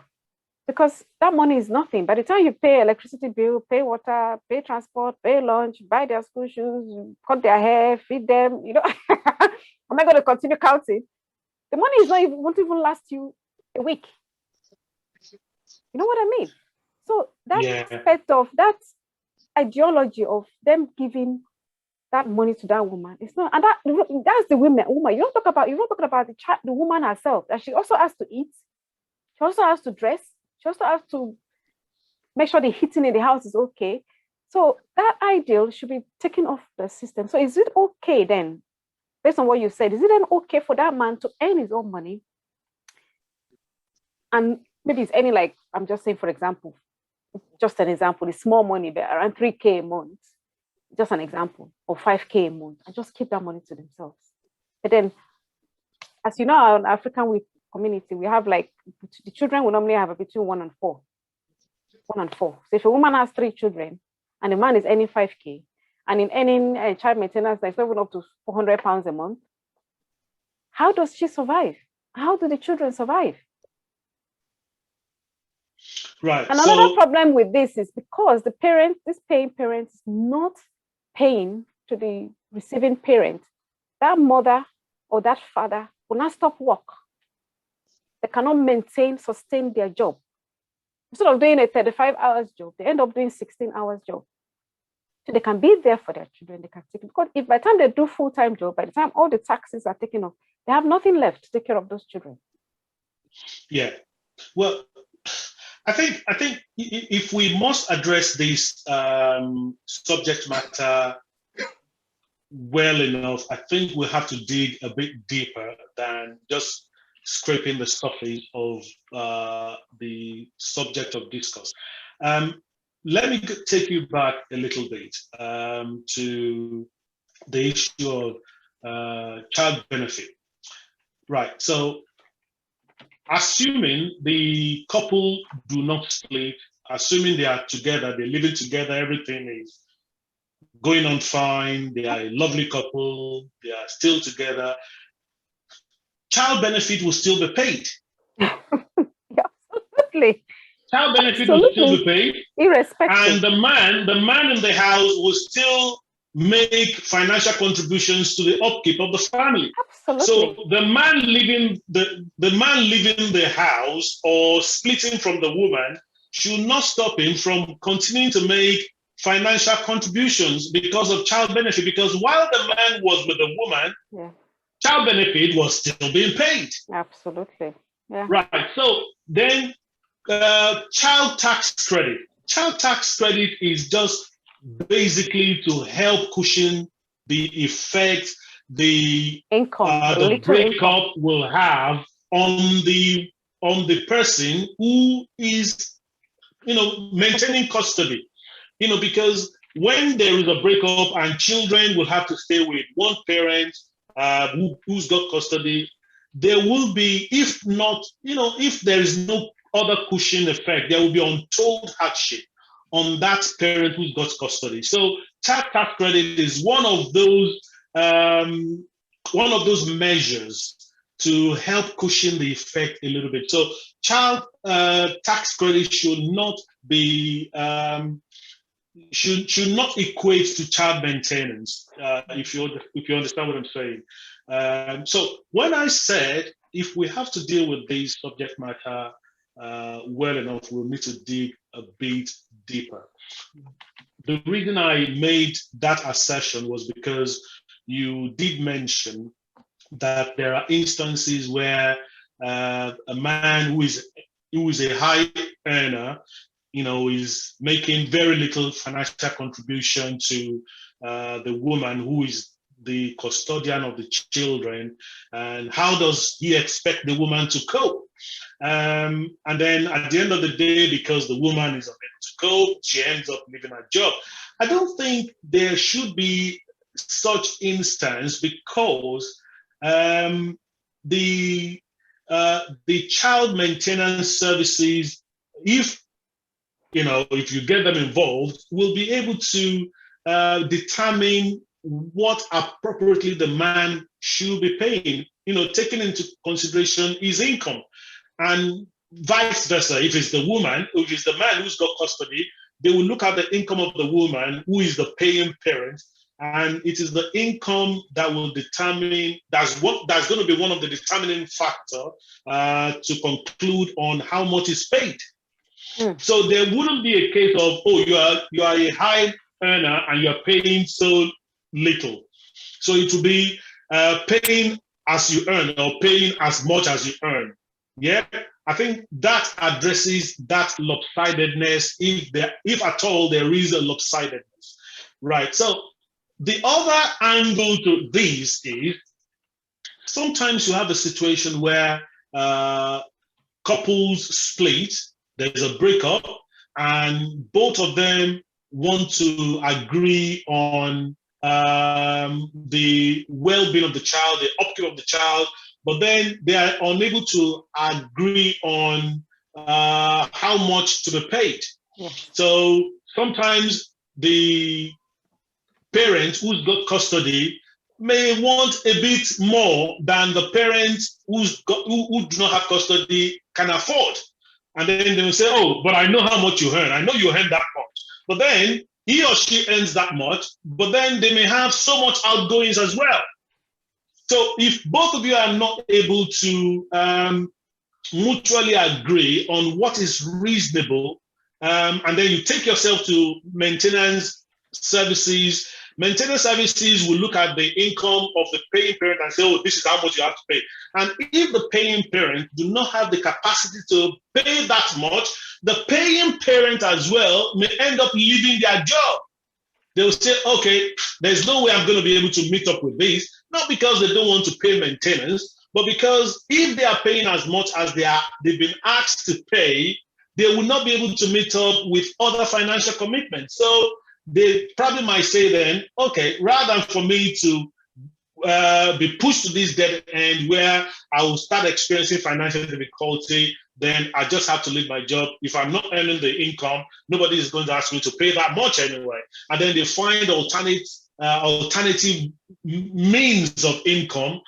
because that money is nothing. By the time you pay electricity bill, pay water, pay transport, pay lunch, buy their school shoes, cut their hair, feed them, you know, am I going to continue counting? The money is not even, won't even last you a week. You know what I mean? So that aspect of that ideology of them giving that money to that woman, it's not, and that's the woman. You're not talking about the child, the woman herself, that she also has to eat, she also has to dress, she also has to make sure the heating in the house is okay. So that ideal should be taken off the system. So is it okay then, based on what you said, is it then okay for that man to earn his own money? And maybe it's any, like, I'm just saying, for example, just an example, it's small money, but around 3K a month, just an example, or 5K a month, and just keep that money to themselves. But then, as you know, in African community, we have, like, the children will normally have between 1 and 4. 1 and 4. So if a woman has 3 children and a man is earning 5K, and in earning child maintenance, that's even up to £400 a month, how does she survive? How do the children survive? Right. And another problem with this is because the parent, this paying parent, is not paying to the receiving parent, that mother or that father will not stop work. They cannot sustain their job. Instead of doing a 35-hour job, they end up doing 16-hour job. So they can be there for their children. They can take it. Because if by the time they do full-time job, by the time all the taxes are taken off, they have nothing left to take care of those children. Yeah. Well, I think if we must address this subject matter well enough, I think we'll have to dig a bit deeper than just scraping the surface of the subject of discourse. Let me take you back a little bit to the issue of child benefit. Right. So, assuming the couple do not split, assuming they are together, they're living together, everything is going on fine, they are a lovely couple, they are still together, child benefit will still be paid. Absolutely. Child benefit will still be paid. Irrespective. And the man in the house will still make financial contributions to the upkeep of the family. Absolutely. So the man leaving the house or splitting from the woman should not stop him from continuing to make financial contributions because of child benefit. Because while the man was with the woman, child benefit was still being paid. Absolutely. Yeah. Right. So then child tax credit. Child tax credit is just basically to help cushion the effect the breakup will have on the person who is, maintaining custody. Because when there is a breakup and children will have to stay with one parent who's got custody, there will be, if there is no other cushion effect, there will be untold hardship on that parent who's got custody. So child tax credit is one of those measures to help cushion the effect a little bit. So child tax credit should not be should not equate to child maintenance. If you understand what I'm saying. So when I said if we have to deal with this subject matter well enough, we'll need to dig a bit deeper. The reason I made that assertion was because you did mention that there are instances where a man who is a high earner, is making very little financial contribution to the woman who is the custodian of the children, and how does he expect the woman to cope? And then at the end of the day, because the woman is unable to cope, she ends up leaving her job. I don't think there should be such instance, because the child maintenance services, if if you get them involved, will be able to determine what appropriately the man should be paying, taking into consideration his income, and vice versa. If it's the woman, if it's the man who's got custody, they will look at the income of the woman who is the paying parent, and it is the income that will determine, that's going to be one of the determining factor to conclude on how much is paid. So there wouldn't be a case of, oh, you are a high earner and you're paying so little. So it will be paying as you earn, or paying as much as you earn. Yeah, I think that addresses that lopsidedness, if at all there is a lopsidedness, right? So the other angle to this is sometimes you have a situation where couples split, there's a breakup, and both of them want to agree on the well-being of the child, the upkeep of the child, but then they are unable to agree on how much to be paid. Yeah. So sometimes the parent who's got custody may want a bit more than the parent who do not have custody can afford. And then they will say, oh, but I know how much you earn. I know you earn that much. But then he or she earns that much, but then they may have so much outgoings as well. So if both of you are not able to mutually agree on what is reasonable, and then you take yourself to maintenance services will look at the income of the paying parent and say, oh, this is how much you have to pay. And if the paying parent do not have the capacity to pay that much, the paying parent as well may end up leaving their job. They'll say, okay, there's no way I'm going to be able to meet up with this, not because they don't want to pay maintenance, but because if they are paying as much as they've been asked to pay, they will not be able to meet up with other financial commitments. So they probably might say then, okay, rather than for me to be pushed to this dead end where I will start experiencing financial difficulty, then I just have to leave my job. If I'm not earning the income, nobody is going to ask me to pay that much anyway. And then they find alternative means of income,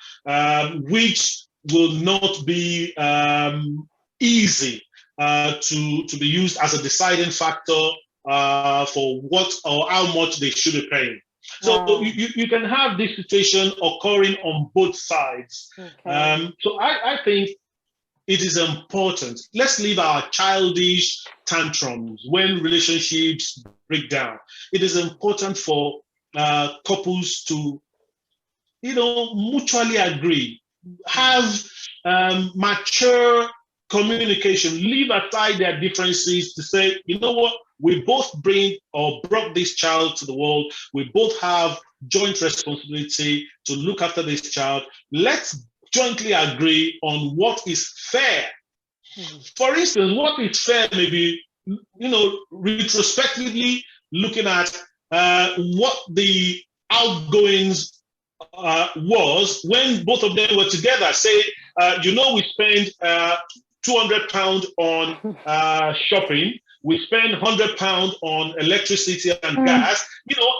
which will not be easy to be used as a deciding factor for what or how much they should be paying. So you can have this situation occurring on both sides. Okay. So I think it is important. Let's leave our childish tantrums when relationships break down. It is important for couples to, mutually agree, have mature communication, leave aside their differences to say, you know what, we both brought this child to the world. We both have joint responsibility to look after this child. Let's jointly agree on what is fair. For instance, what is fair may be, retrospectively looking at what the outgoings was when both of them were together. Say, we spend £200 on shopping. We spend £100 on electricity and gas,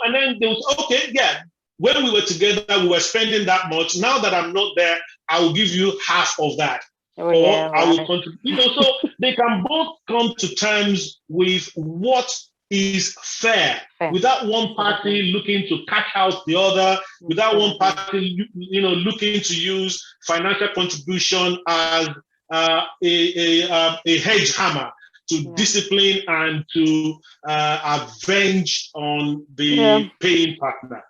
and then they was, okay, yeah, when we were together, we were spending that much. Now that I'm not there, I will give you half of that. I will contribute. So they can both come to terms with what is fair, without one party looking to cash out the other, without one party, looking to use financial contribution as a hedge hammer to discipline and to avenge on the paying partner.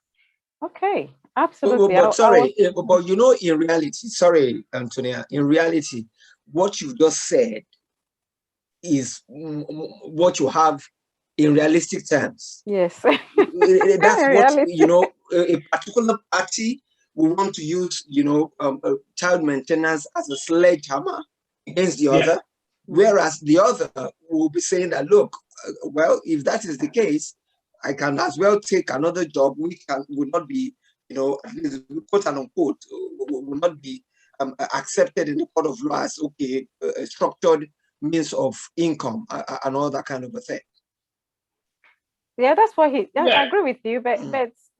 Okay, absolutely. But sorry, but in reality, sorry, Antonia, in reality, what you just said is what you have in realistic terms. Yes. That's what, a particular party will want to use, child maintenance as a sledgehammer against the other, whereas the other will be saying that, look, well, if that is the case, I can as well take another job which would not be, at least quote and unquote, will not be accepted in the court of law as, okay, structured means of income and all that kind of a thing. Yeah, that's why I agree with you, but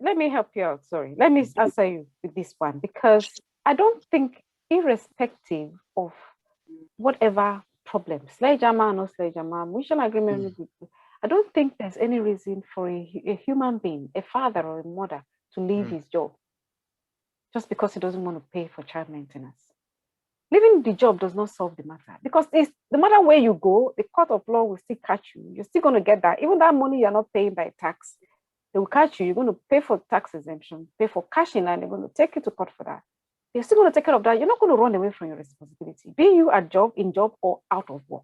let me help you out. Sorry, let me answer you with this one, because I don't think, irrespective of whatever problems, Slejama or no Slejama, mutual agreement, I don't think there's any reason for a human being, a father or a mother, to leave his job just because he doesn't want to pay for child maintenance. Leaving the job does not solve the matter, because it's, no matter where you go, the court of law will still catch you. You're still going to get that. Even that money you're not paying by tax, they will catch you. You're going to pay for tax exemption, pay for cash in, and they're going to take you to court for that. You're still going to take care of that. You're not going to run away from your responsibility, be you at job, in job, or out of work.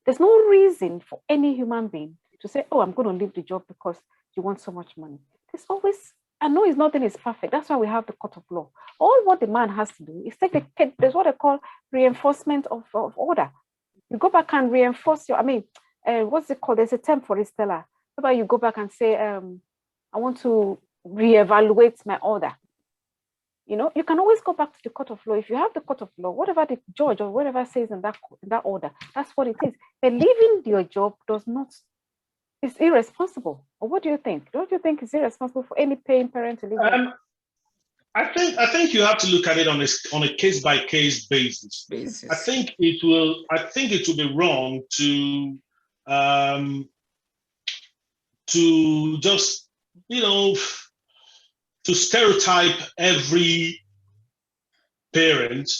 There's no reason for any human being to say, oh, I'm going to leave the job because you want so much money. There's always, I know nothing is perfect. That's why we have the court of law. All what the man has to do is take there's what they call reinforcement of order. You go back and reinforce your, what's it called? There's a term for it, Stella. Whereby you go back and say, I want to reevaluate my order. You know, you can always go back to the court of law. If you have the court of law, whatever the judge or whatever says in that order, that's what it is. But leaving your job is irresponsible. Or what do you think? Don't you think it's irresponsible for any paying parent to leave? I think you have to look at it on a case-by-case basis. I think it will be wrong to just, to stereotype every parent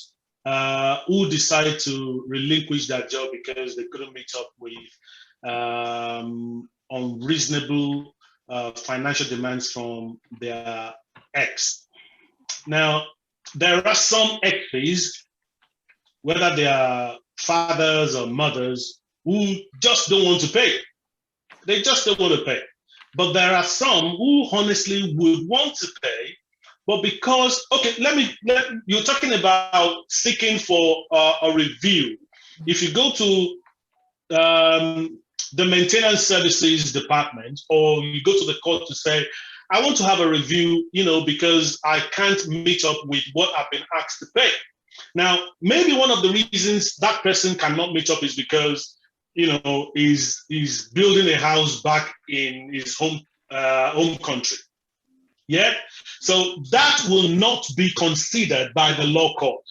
who decide to relinquish that job because they couldn't meet up with unreasonable financial demands from their ex. Now, there are some exes, whether they are fathers or mothers, who just don't want to pay. They just don't want to pay. But there are some who honestly would want to pay, but because, you're talking about seeking for a review. If you go to the maintenance services department, or you go to the court to say, I want to have a review, because I can't meet up with what I've been asked to pay. Now, maybe one of the reasons that person cannot meet up is because, he's building a house back in his home country. Yeah. So that will not be considered by the law court.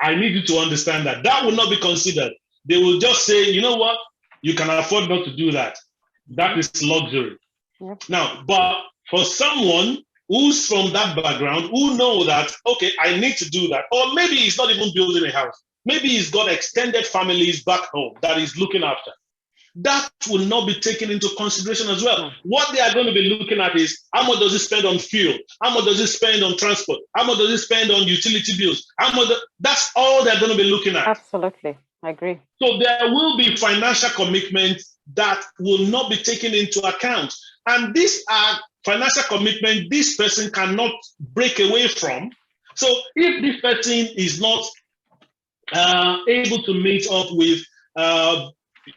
I need you to understand that. That will not be considered. They will just say, you know what? You can afford not to do that. That is luxury. Yep. Now, but for someone who's from that background, who know that, okay, I need to do that, or maybe he's not even building a house. Maybe he's got extended families back home that he's looking after. That will not be taken into consideration as well. What they are going to be looking at is, how much does he spend on fuel? How much does he spend on transport? How much does he spend on utility bills? That's all they're going to be looking at. Absolutely. I agree. So there will be financial commitments that will not be taken into account. And these are financial commitments this person cannot break away from. So if this person is not able to meet up with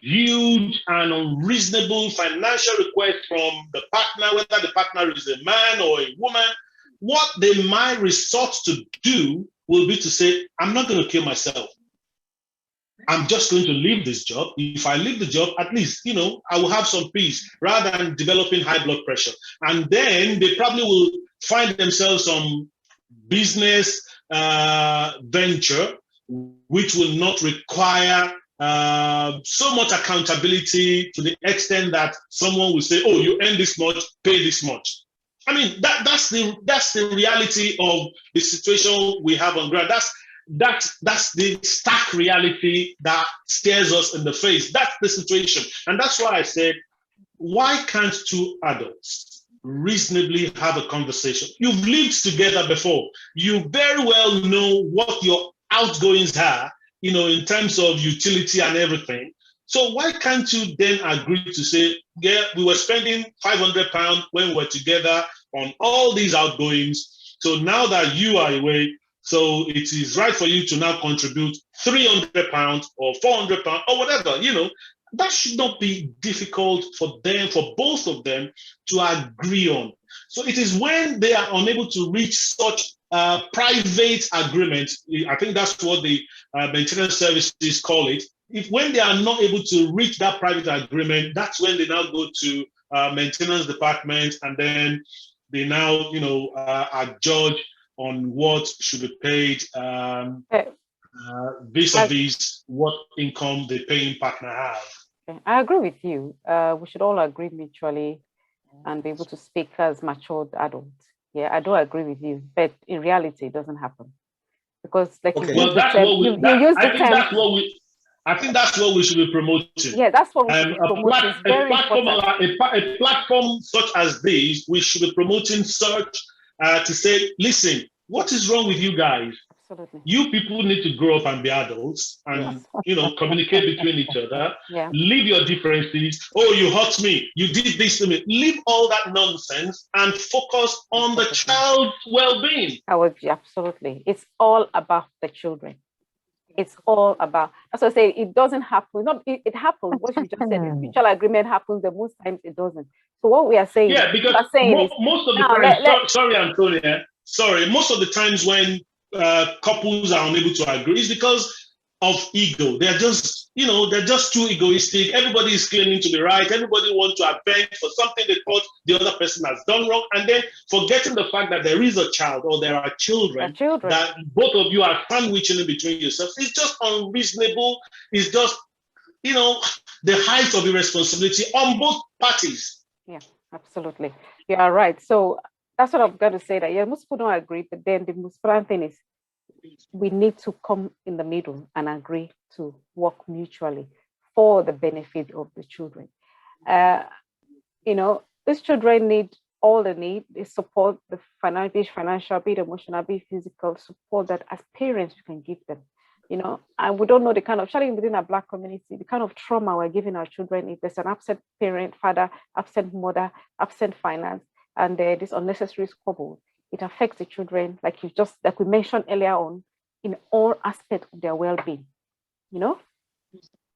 huge and unreasonable financial requests from the partner, whether the partner is a man or a woman, what they might resort to do will be to say, I'm not going to kill myself. I'm just going to leave this job. If I leave the job, at least, I will have some peace rather than developing high blood pressure. And then they probably will find themselves some business venture, which will not require so much accountability to the extent that someone will say, oh, you earn this much, pay this much. I mean, that's the reality of the situation we have on ground. That's the stark reality that stares us in the face. That's the situation. And that's why I said, why can't two adults reasonably have a conversation? You've lived together before. You very well know what your outgoings are, in terms of utility and everything. So why can't you then agree to say, yeah, we were spending £500 when we were together on all these outgoings. So now that you are away, so it is right for you to now contribute £300 or £400 or whatever, that should not be difficult for both of them to agree on. So it is when they are unable to reach such private agreement, I think that's what the maintenance services call it, when they are not able to reach that private agreement, that's when they now go to maintenance department, and then they now, are judged on what should be paid vis-a-vis what income the paying partner have. I agree with you. We should all agree mutually and be able to speak as matured adults. Yeah, I do agree with you, but in reality, it doesn't happen. Because like you use the term, I think that's what we should be promoting. Yeah, that's what we should be promoting. A platform such as this, we should be promoting such to say, listen, what is wrong with you guys? Absolutely. You people need to grow up and be adults and, communicate between each other. Yeah. Leave your differences. Oh, you hurt me. You did this to me. Leave all that nonsense and focus on the child's well-being. Absolutely. It's all about the children. It's all about, as I say, it doesn't happen. It happens. What you just said, the mutual agreement happens, but most times it doesn't. So what we are saying, because most of the times, sorry, Antonia, most of the times when couples are unable to agree is because of ego. They're just, they're just too egoistic. Everybody is claiming to be right. Everybody wants to avenge for something they thought the other person has done wrong, and then forgetting the fact that there is a child or there are children that both of you are sandwiching in between yourselves. It's just unreasonable. It's just, the height of irresponsibility on both parties. Yeah, absolutely. You are right. So that's what I'm going to say, that most people don't agree, but then the most important thing is we need to come in the middle and agree to work mutually for the benefit of the children. These children need all they need, the support, the financial, be it emotional, be physical support that as parents we can give them. And we don't know the kind of, especially within our Black community, the kind of trauma we're giving our children. If there's an absent parent, father, absent mother, absent finance, and this unnecessary squabble, it affects the children, like we mentioned earlier on, in all aspects of their well-being.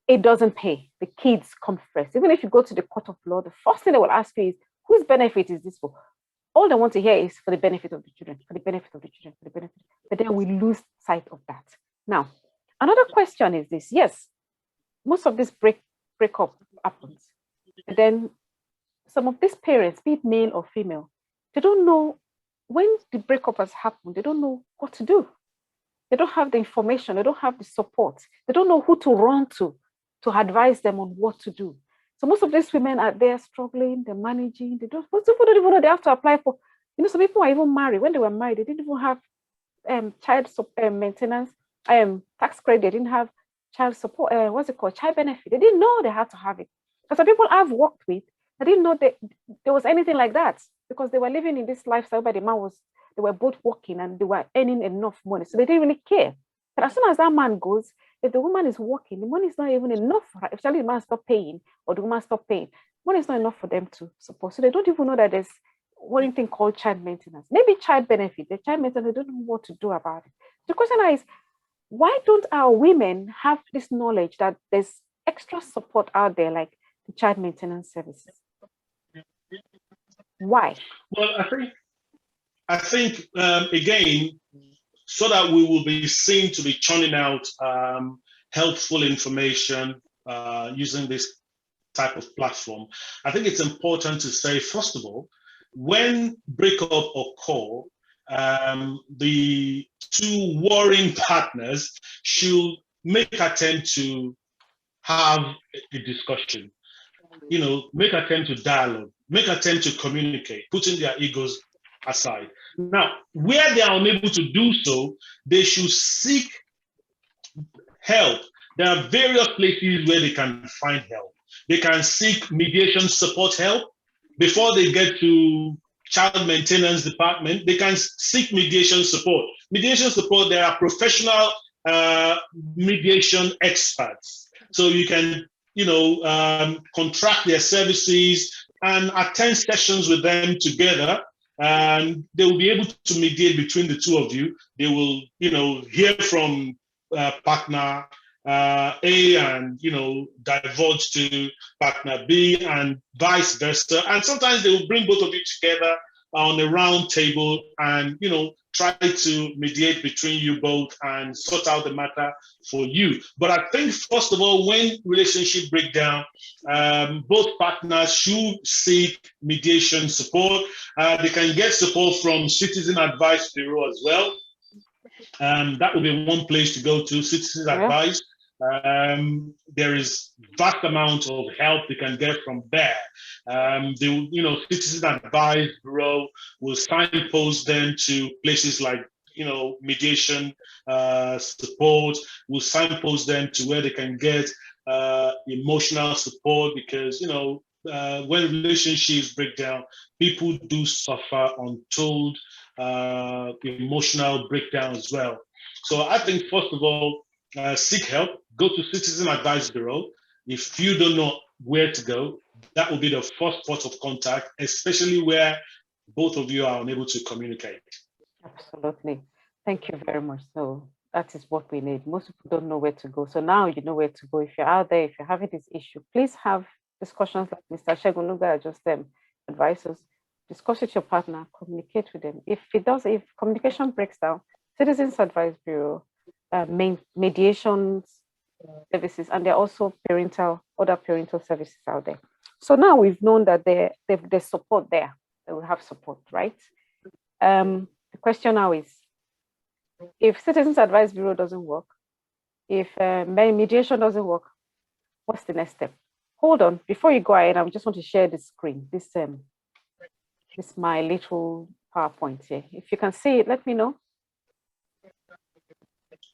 It doesn't pay. The kids come first. Even if you go to the court of law, the first thing they will ask you is, whose benefit is this for? All they want to hear is for the benefit of the children, for the benefit of the children, for the benefit. But then we lose sight of that. Now, another question is this. Yes, most of this breakup happens. But then some of these parents, be it male or female, they don't know when the breakup has happened. They don't know what to do. They don't have the information. They don't have the support. They don't know who to run to advise them on what to do. So most of these women are there struggling, they're managing. Most people don't even know they have to apply for. Some people are even married. When they were married, they didn't even have child maintenance, tax credit. They didn't have child support. Child benefit. They didn't know they had to have it. Because some people I've worked with, I didn't know that there was anything like that, because they were living in this lifestyle where they were both working and they were earning enough money. So they didn't really care. But as soon as that man goes, if the woman is working, the money is not even enough for her. If the man stops paying or the woman stops paying, money is not enough for them to support. So they don't even know that there's one thing called child maintenance. Maybe child benefit. The child maintenance, they don't know what to do about it. The question is, why don't our women have this knowledge that there's extra support out there, like the child maintenance services? Why? Well, I think again, so that we will be seen to be churning out helpful information using this type of platform, I think it's important to say, first of all, when breakup occur, the two warring partners should make attempt to have a discussion, make attempt to dialogue, make attempt to communicate, putting their egos aside. Now, where they are unable to do so, they should seek help. There are various places where they can find help. They can seek mediation support help. Before they get to child maintenance department, they can seek mediation support. Mediation support, there are professional mediation experts. So you can, contract their services and attend sessions with them together, and they will be able to mediate between the two of you. They will, hear from partner A and, divulge to partner B and vice versa. And sometimes they will bring both of you together on a round table and, try to mediate between you both and sort out the matter for you. But I think, first of all, when relationship break down, both partners should seek mediation support. They can get support from Citizen Advice Bureau as well. That would be one place to go to, Citizen Advice. There is vast amount of help they can get from there. Citizen Advice Bureau will signpost them to places like, mediation support. Will signpost them to where they can get emotional support, because when relationships break down, people do suffer untold emotional breakdown as well. So I think, first of all, seek help. Go to Citizen Advice Bureau. If you don't know where to go, that will be the first point of contact, especially where both of you are unable to communicate. Absolutely. Thank you very much. So that is what we need. Most people don't know where to go. So now you know where to go. If you're out there, if you're having this issue, please have discussions like Mr. ADENUGA just advised us. Discuss with your partner, communicate with them. If communication breaks down, Citizens Advice Bureau, mediation services, and there are also other parental services out there. So now we've known that there's support there. They will have support, right? The question now is, if Citizens Advice Bureau doesn't work, if mediation doesn't work, what's the next step? Hold on, before you go ahead, I just want to share the screen. This is my little PowerPoint here. If you can see it, let me know.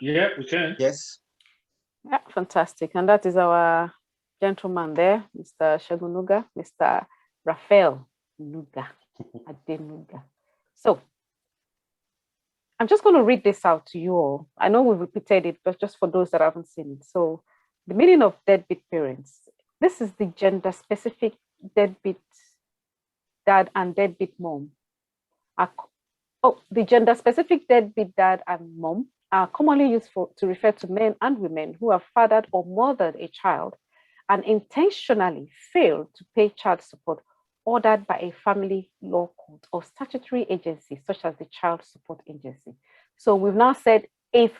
Yeah, we can. Yes. Yeah, fantastic. And that is our gentleman there, Mr. ADENUGA, Mr. RAPHAEL ADENUGA. So I'm just going to read this out to you all. I know we've repeated it, but just for those that haven't seen it. So the meaning of deadbeat parents. This is the gender-specific deadbeat dad and deadbeat mom. The gender-specific deadbeat dad and mom are commonly used to refer to men and women who have fathered or mothered a child and intentionally failed to pay child support ordered by a family law court or statutory agency, such as the Child Support Agency. So we've now said, if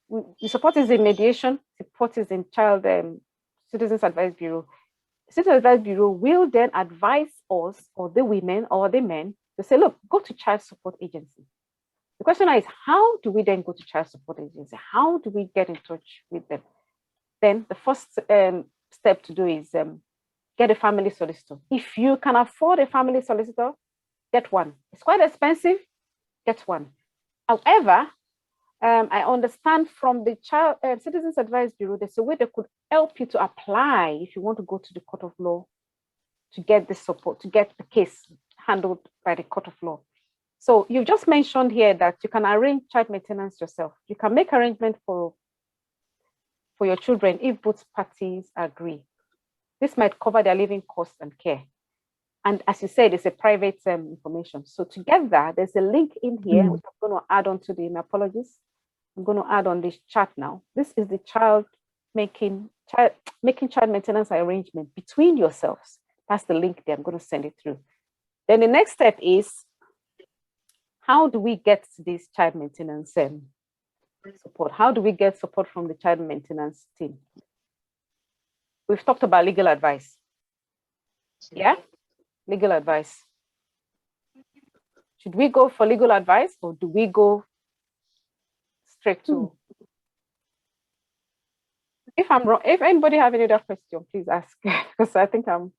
the support is in mediation, support is in Citizens Advice Bureau, Citizens Advice Bureau will then advise us, or the women or the men, to say, look, go to Child Support Agency. The question is, how do we then go to Child Support Agency? How do we get in touch with them? Then the first step to do is get a family solicitor. If you can afford a family solicitor, get one. It's quite expensive, get one. However, I understand from the Citizens Advice Bureau, there's a way they could help you to apply if you want to go to the Court of Law to get the support, to get the case handled by the Court of Law. So you've just mentioned here that you can arrange child maintenance yourself. You can make arrangement for your children if both parties agree. This might cover their living costs and care. And as you said, it's a private information. So to get that, there's a link in here, which I'm going to add on to my apologies. I'm going to add on this chat now. This is the making child maintenance arrangement between yourselves. That's the link there. I'm going to send it through. Then the next step is, how do we get this child maintenance support? How do we get support from the child maintenance team? We've talked about legal advice. Yeah? Legal advice. Should we go for legal advice, or do we go straight to? If I'm wrong, if anybody have any other question, please ask, because I think I'm.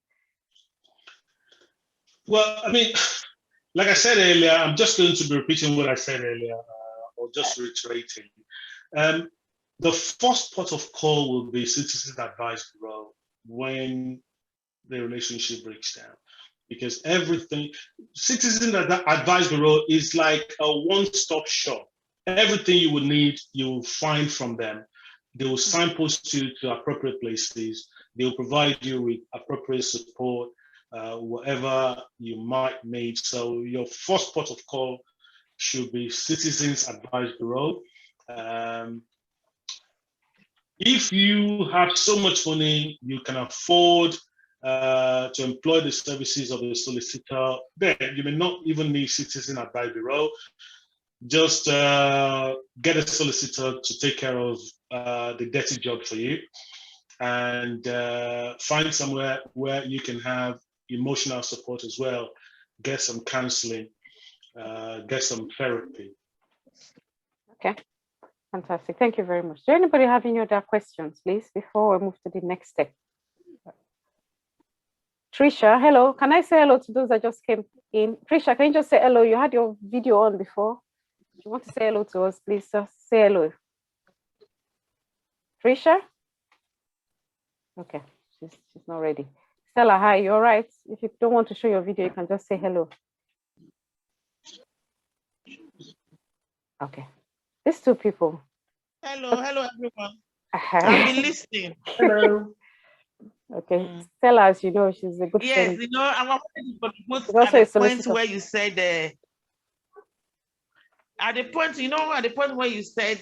Well, I mean, like I said earlier, I'm just going to be repeating what I said earlier, or just reiterating. The first port of call will be Citizens Advice Bureau when the relationship breaks down, because everything, Citizens Advice Bureau is like a one-stop shop. Everything you would need, you will find from them. They will signpost you to appropriate places. They will provide you with appropriate support, whatever you might need. So your first port of call should be Citizens Advice Bureau. If you have so much money, you can afford to employ the services of a solicitor, then you may not even need Citizen Advice Bureau. just get a solicitor to take care of the dirty job for you, and find somewhere where you can have emotional support as well. Get some counseling, get some therapy. Okay, fantastic. Thank you very much. Does anybody have any other questions, please, before we move to the next step? Trisha, hello. Can I say hello to those that just came in? Trisha, can you just say hello? You had your video on before. If you want to say hello to us, please just say hello. Trisha? Okay, she's not ready. Stella, hi, you all right? If you don't want to show your video, you can just say hello. Okay, these two people. Hello, hello everyone. I've been listening. Hello. Okay, Stella, as you know, she's a good friend. Yes, you know, I'm at the point where you said, at the point where you said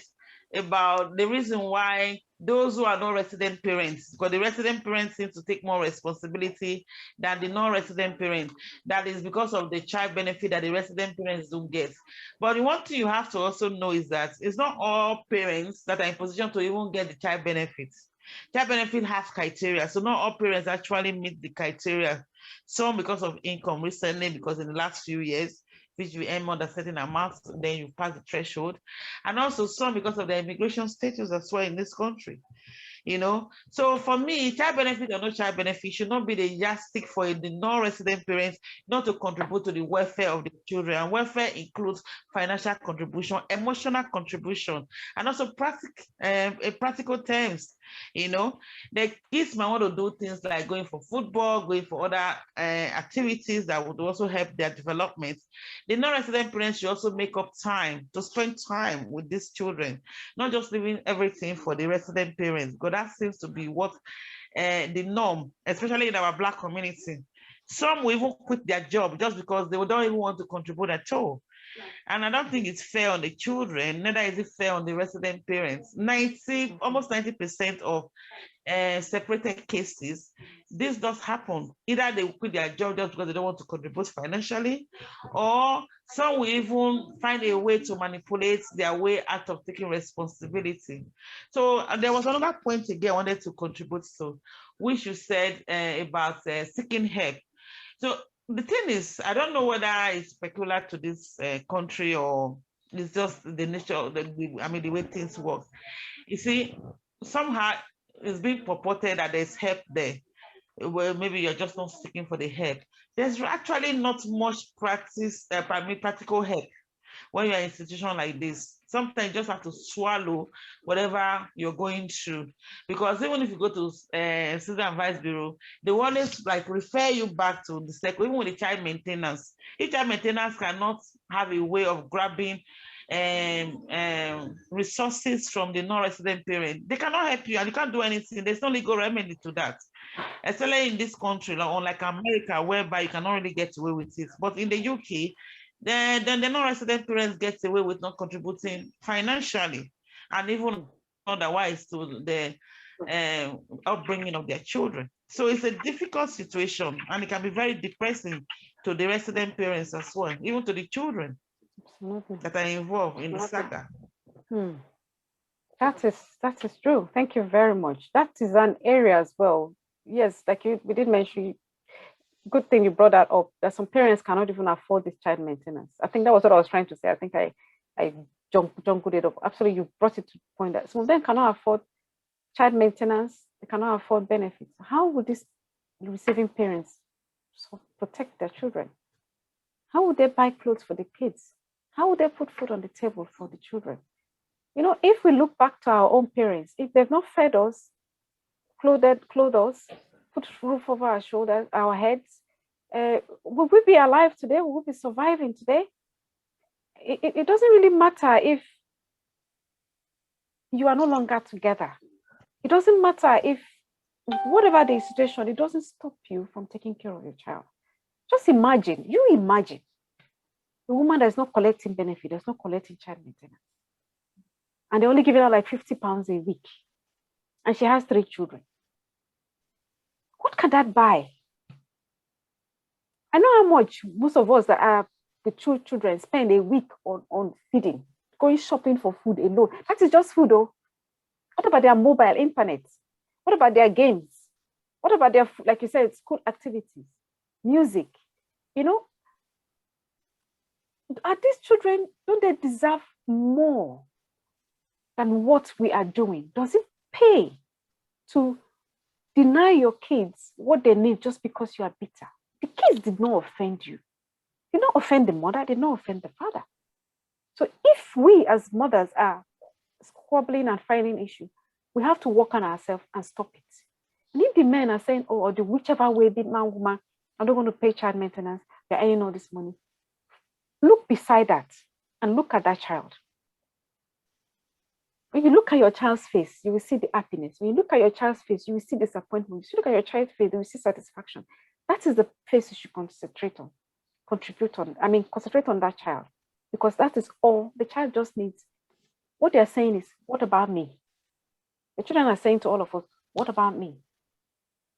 about the reason why those who are non-resident parents, because the resident parents seem to take more responsibility than the non-resident parents. That is because of the child benefit that the resident parents don't get. But the one thing you have to also know is that it's not all parents that are in position to even get the child benefits. Child benefit has criteria, so not all parents actually meet the criteria. Some because of income recently, because in the last few years, which you earn more than a certain amount, then you pass the threshold. And also some because of the immigration status as well in this country. You know, so for me, child benefit or no child benefit should not be the yardstick for the non-resident parents not to contribute to the welfare of the children. And welfare includes financial contribution, emotional contribution, and also practical terms. You know, the kids might want to do things like going for football, going for other activities that would also help their development. The non-resident parents should also make up time to spend time with these children, not just leaving everything for the resident parents, because that seems to be what the norm, especially in our Black community. Some will even quit their job just because they don't even want to contribute at all. And I don't think it's fair on the children, neither is it fair on the resident parents. Almost 90% of separated cases, this does happen. Either they quit their job just because they don't want to contribute financially, or some will even find a way to manipulate their way out of taking responsibility. So there was another point again I wanted to contribute to, which you said about seeking help. So the thing is, I don't know whether it's peculiar to this country or it's just the nature of the way things work. You see, somehow it's being purported that there's help there. Well, maybe you're just not seeking for the help. There's actually not much practical help when you're in a situation like this. Sometimes you just have to swallow whatever you're going through, because even if you go to Citizen Advice Bureau, they always like refer you back to the sector, even with the child maintenance. If child maintenance cannot have a way of grabbing resources from the non-resident parent, they cannot help you and you can't do anything. There's no legal remedy to that, especially in this country, unlike America, whereby you cannot really get away with it. But in the UK, then the non-resident parents get away with not contributing financially and even otherwise to the upbringing of their children. So it's a difficult situation, and it can be very depressing to the resident parents as well, even to the children that are involved in the saga. That is true. Thank you very much. That is an area as well. Yes, like we did mention. Good thing you brought that up, that some parents cannot even afford this child maintenance. I think that was what I was trying to say. I think I jumped it up. Absolutely, you brought it to the point that some of them cannot afford child maintenance, they cannot afford benefits. How would these receiving parents protect their children? How would they buy clothes for the kids? How would they put food on the table for the children? You know, if we look back to our own parents, if they've not fed us, clothed us, put roof over our shoulders, our heads, will we be alive today? Will we be surviving today? It doesn't really matter if you are no longer together. It doesn't matter if, whatever the situation, it doesn't stop you from taking care of your child. Just imagine, the woman that's not collecting benefit, that's not collecting child maintenance, and they're only giving her like £50 a week, and she has 3 children. What can that buy? I know how much most of us that are the two children spend a week on feeding, going shopping for food alone. That is just food, though. What about their mobile internet? What about their games? What about their, like you said, school activities, music? You know, are these children, don't they deserve more than what we are doing? Does it pay to deny your kids what they need just because you are bitter? The kids did not offend you. Did not offend the mother, did not offend the father. So if we as mothers are squabbling and finding issues, we have to work on ourselves and stop it. And if the men are saying, oh, or the whichever way, the man, woman, I don't want to pay child maintenance, they're earning all this money. Look beside that and look at that child. When you look at your child's face, you will see the happiness. When you look at your child's face, you will see disappointment. If you look at your child's face, you will see satisfaction. That is the face you should concentrate on. Concentrate on that child, because that is all the child just needs. What they're saying is, what about me? The children are saying to all of us, what about me?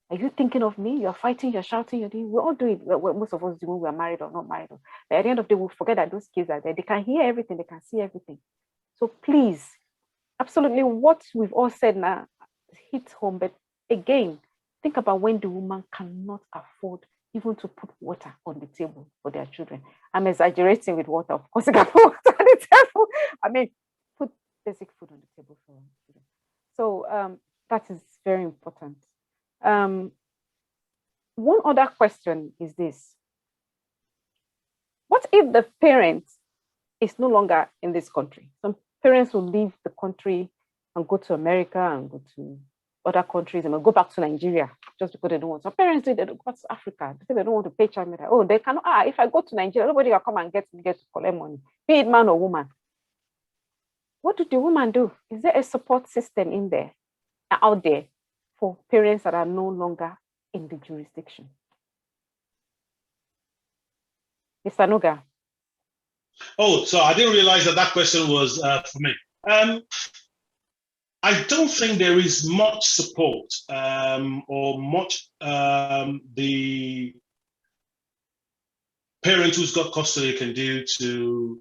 Are you thinking of me? You're fighting, you're shouting, you're doing, we all do it. Most of us do when we are married or not married. But at the end of the day, we'll forget that those kids are there. They can hear everything, they can see everything. So please, absolutely what we've all said now hits home. But again, think about when the woman cannot afford even to put water on the table for their children. I'm exaggerating with water. Of course, they can put water on the table. I mean, put basic food on the table for children. So that is very important. One other question is this. What if the parent is no longer in this country? Some parents will leave the country and go to America and go to other countries and go back to Nigeria just because they don't want. Some parents do, they don't go to Africa because they don't want to pay child maintenance. Oh, they cannot. If I go to Nigeria, nobody will come and get to collect money, be it man or woman. What do the woman do? Is there a support system in there, out there, for parents that are no longer in the jurisdiction? Mr. Nuga. Oh, so I didn't realize that question was for me. I don't think there is much support or much the parent who's got custody can do to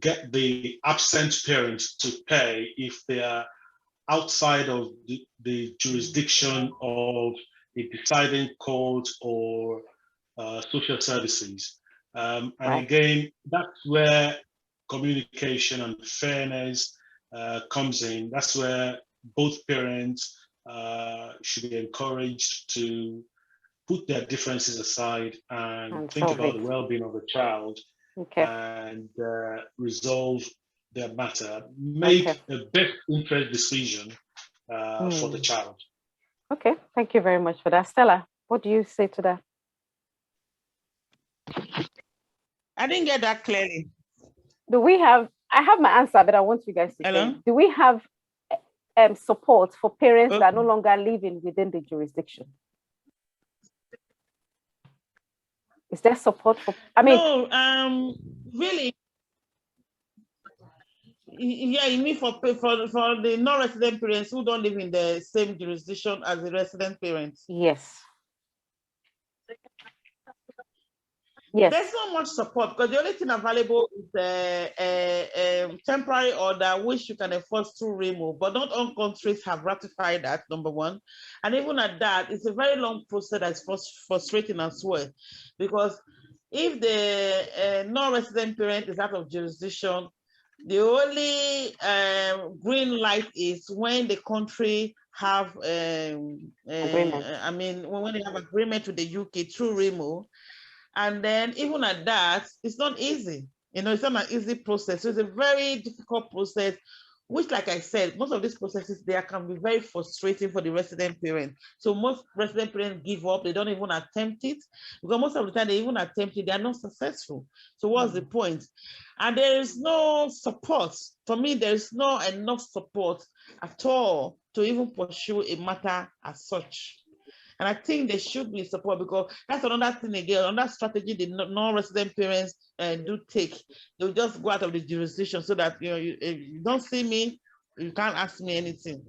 get the absent parent to pay if they are outside of the jurisdiction of a deciding court or social services. And again, that's where communication and fairness comes in. That's where both parents should be encouraged to put their differences aside and think about the well-being of the child, and resolve their matter, make a best interest decision for the child. Okay, thank you very much for that. Stella, what do you say to that? I didn't get that clearly. Do we have, I have my answer, but I want you guys to say, do we have support for parents that are no longer living within the jurisdiction? Is there support for, no, really, yeah, you mean for the non-resident parents who don't live in the same jurisdiction as the resident parents? Yes. Yes. There's not much support because the only thing available is a temporary order which you can enforce through remove, but not all countries have ratified that, number one. And even at that, it's a very long process that's frustrating as well, because if the non-resident parent is out of jurisdiction, the only green light is when the country have, when they have agreement with the UK through remove. And then even at that, it's not easy. It's not an easy process. So it's a very difficult process, which, like I said, most of these processes, they can be very frustrating for the resident parent. So most resident parents give up. They don't even attempt it, because most of the time they even attempt it, they are not successful. So what's the point? And there is no support. For me, there is not enough support at all to even pursue a matter as such. And I think there should be support, because that's another thing again, another strategy the non-resident parents do take. They'll just go out of the jurisdiction so that if you don't see me, you can't ask me anything.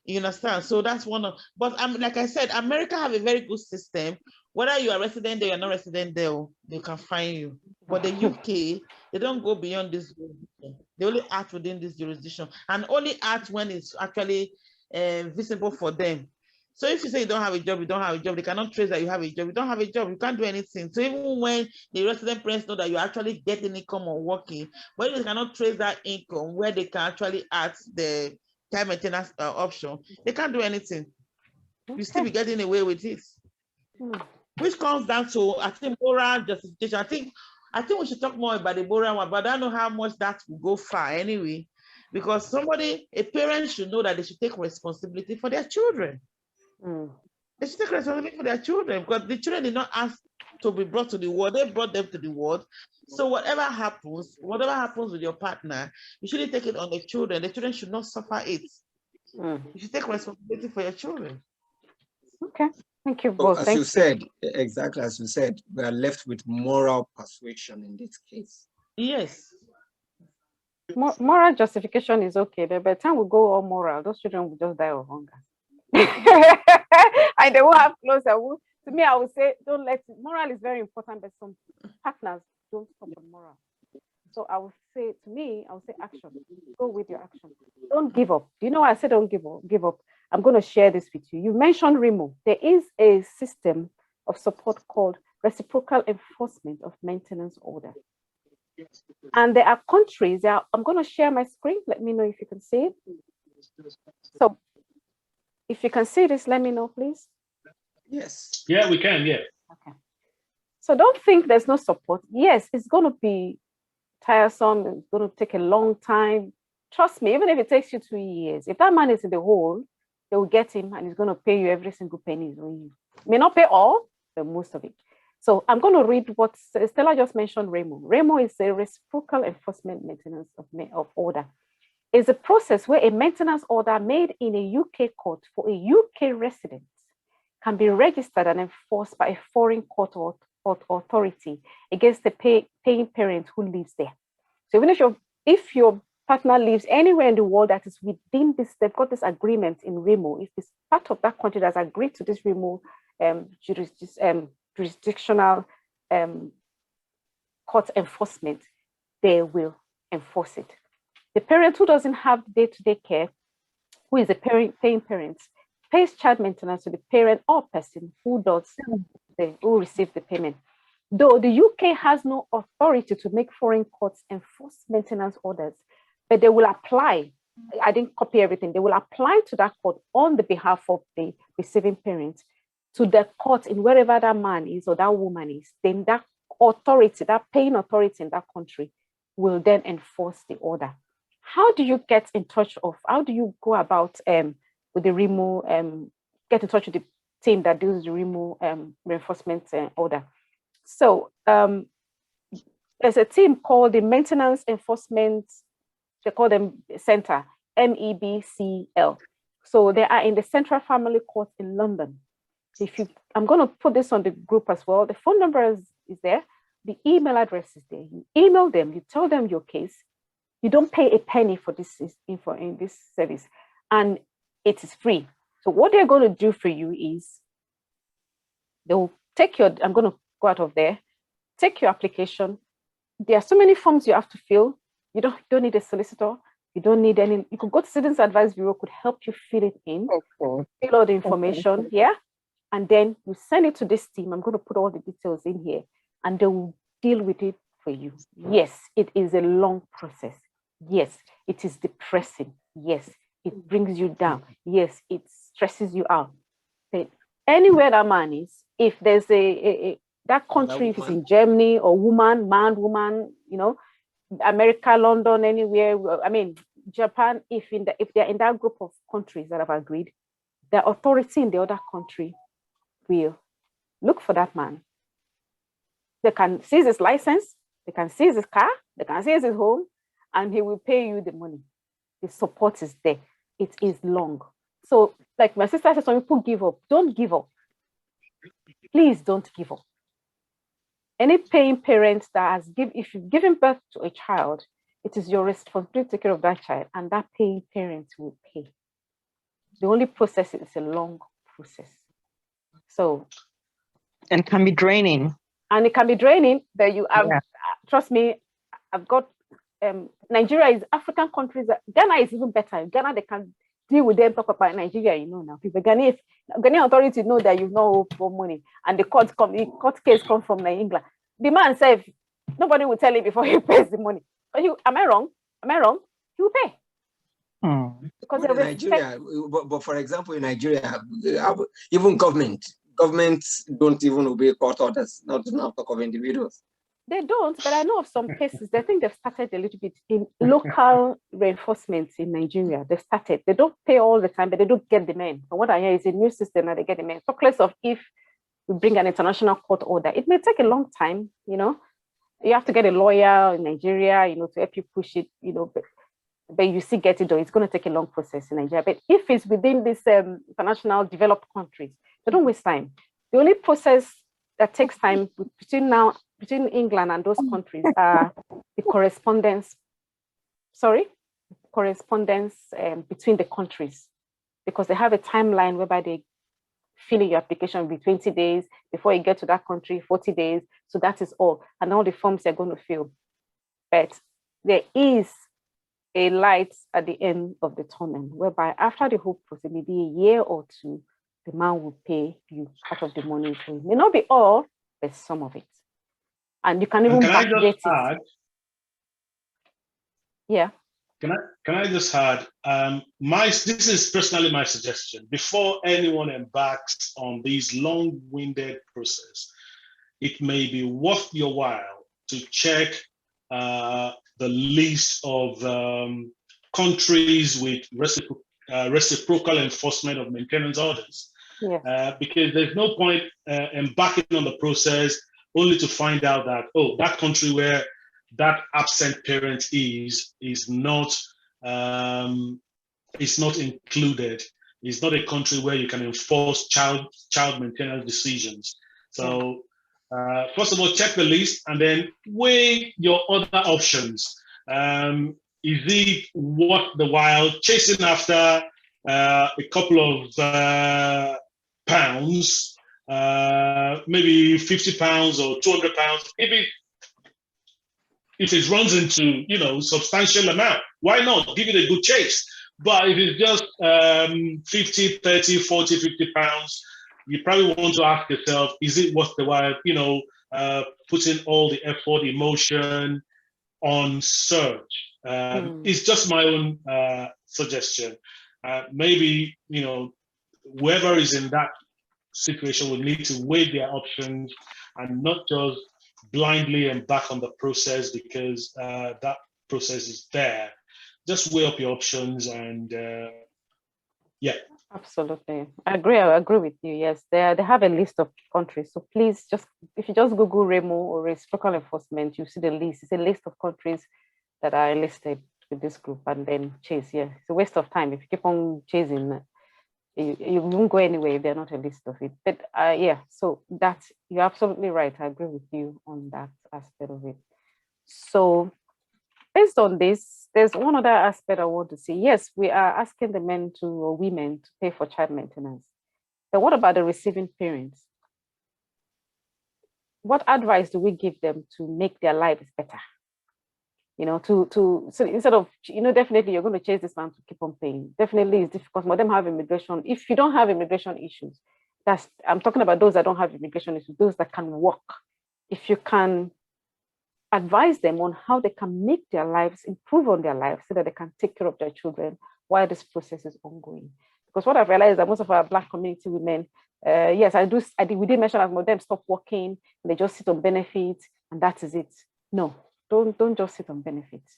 You understand? So that's one of, but like I said, America have a very good system. Whether you are resident there or not resident there, they can find you. But the UK, they don't go beyond this jurisdiction. They only act within this jurisdiction and only act when it's actually visible for them. So if you say you don't have a job, you don't have a job, they cannot trace that you have a job. You don't have a job, you can't do anything. So even when the resident parents know that you're actually getting income or working, but they cannot trace that income where they can actually add the time maintenance option, they can't do anything. You still be getting away with it. Which comes down to, I think, moral justification. I think we should talk more about the moral one, but I don't know how much that will go far anyway. Because a parent should know that they should take responsibility for their children. They should take responsibility for their children because the children did not ask to be brought to the world. They brought them to the world. So whatever happens with your partner, you shouldn't take it on the children. The children should not suffer it. You should take responsibility for your children. Okay, thank you both. As you said, exactly as you said, we are left with moral persuasion in this case. Yes. Moral justification is okay, but by the time we go all moral, those children will just die of hunger. And they won't have clothes. To me, I would say, don't let it. Moral is very important, but some partners don't stop on moral. So I would say, to me, I would say action. Go with your action. Don't give up. Do you know why I said don't give up? I'm going to share this with you. You mentioned REMO. There is a system of support called reciprocal enforcement of maintenance order. And there are countries, I'm going to share my screen. Let me know if you can see it. So if you can see this, let me know, please. Yes. Yeah, we can, yeah. Okay. So don't think there's no support. Yes, it's going to be tiresome. It's going to take a long time. Trust me, even if it takes you 2 years, if that man is in the hole, they will get him and he's going to pay you every single penny. You may not pay all, but most of it. So I'm going to read what Stella just mentioned, REMO. REMO is a reciprocal enforcement maintenance of order. It's a process where a maintenance order made in a UK court for a UK resident can be registered and enforced by a foreign court or authority against the paying parent who lives there. So even if your partner lives anywhere in the world that is within this, they've got this agreement in REMO, if it's part of that country that's agreed to this REMO jurisdictional court enforcement, they will enforce it. The parent who doesn't have day-to-day care, who is the paying parent, pays child maintenance to the parent or person who receives the payment. Though the UK has no authority to make foreign courts enforce maintenance orders, but they will apply. I didn't copy everything. They will apply to that court on the behalf of the receiving parent to the court in wherever that man is or that woman is. Then that authority, that paying authority in that country will then enforce the order. How do you get in touch how do you go about with the REMO, get in touch with the team that does the REMO reinforcement order? So there's a team called the Maintenance Enforcement, they call them Center, MEBCL. So they are in the Central Family Court in London. I'm going to put this on the group as well. The phone number is there. The email address is there. You email them, you tell them your case. You don't pay a penny for this info in this service, and it is free. So what they're going to do for you is they'll take I'm going to go out of there, take your application. There are so many forms you have to fill. You don't need a solicitor. You don't need any. You could go to Citizens Advice Bureau, could help you fill it in, fill all the information here, and then you send it to this team. I'm going to put all the details in here, and they will deal with it for you. Yes, it is a long process. Yes, it is depressing. Yes, it brings you down. Yes, it stresses you out. But anywhere that man is, if there's that country, if it's in Germany or man, woman, America, London, anywhere, I mean, Japan, if they're in that group of countries that have agreed, the authority in the other country will look for that man. They can seize his license, they can seize his car, they can seize his home, and he will pay you the money. The support is there. It is long. So, like my sister said, some people give up. Don't give up. Please don't give up. Any paying parent that if you've given birth to a child, it is your responsibility to take care of that child, and that paying parent will pay. The only process is a long process. So, and can be draining. And it can be draining. That you have, trust me, I've got Nigeria is African countries. Ghana is even better. Ghana, they can deal with them. Talk about Nigeria, you know now. People Ghanaian authorities know that you know for money, and the court case come from England. The man said nobody will tell him before he pays the money. Am I wrong? Am I wrong? He will pay. Because in Nigeria, but for example, in Nigeria, even governments don't even obey court orders. Not to talk of individuals. They don't, but I know of some cases. I think they've started a little bit in local reinforcements in Nigeria. They've started. They don't pay all the time, but they don't get the men. But what I hear is a new system that they get the men. Talk less of if we bring an international court order. It may take a long time, you know. You have to get a lawyer in Nigeria, you know, to help you push it, you know, but you still get it done. It's going to take a long process in Nigeria. But if it's within this international developed countries, they don't waste time. The only process that takes time between England and those countries are the correspondence between the countries, because they have a timeline whereby they fill in your application with 20 days before you get to that country, 40 days. So that is all. And all the forms they're going to fill. But there is a light at the end of the tunnel, whereby after the whole process, maybe a year or two, the man will pay you part of the money. So it may not be all, but some of it. And you can even backdate it. Yeah. Can I just add? This is personally my suggestion. Before anyone embarks on this long-winded process, it may be worth your while to check the list of countries with reciprocal enforcement of maintenance orders. Yeah. Because there's no point embarking on the process only to find out that, oh, that country where that absent parent is not included. It's not a country where you can enforce child maintenance decisions. So first of all, check the list and then weigh your other options. Is it worth the while chasing after a couple of pounds, maybe £50 or £200? If it runs into, you know, substantial amount, why not give it a good chase? But if it's just 50, 30, 40, 50 pounds, you probably want to ask yourself, is it worth the while, you know, putting all the effort, emotion on search? It's just my own suggestion. Maybe, you know, whoever is in that situation will need to weigh their options and not just blindly embark on the process because that process is there. Just weigh up your options and yeah. Absolutely. I agree with you. Yes, they have a list of countries. So please if you just Google REMO or reciprocal enforcement, you see the list. It's a list of countries that are listed with this group and then chase. Yeah, it's a waste of time. If you keep on chasing, you won't go anywhere if they're not a list of it. But yeah, so you're absolutely right. I agree with you on that aspect of it. So based on this, there's one other aspect I want to say. Yes, we are asking the men or women to pay for child maintenance. But what about the receiving parents? What advice do we give them to make their lives better? You know, so instead of, you know, definitely you're going to chase this man to keep on paying. Definitely it's difficult. Some of them have immigration. If you don't have immigration issues, I'm talking about those that don't have immigration issues, those that can work. If you can advise them on how they can make their lives, improve on their lives so that they can take care of their children while this process is ongoing. Because what I've realized is that most of our Black community women, yes, we did mention that some of them stop working, and they just sit on benefits and that is it. No. Don't just sit on benefits.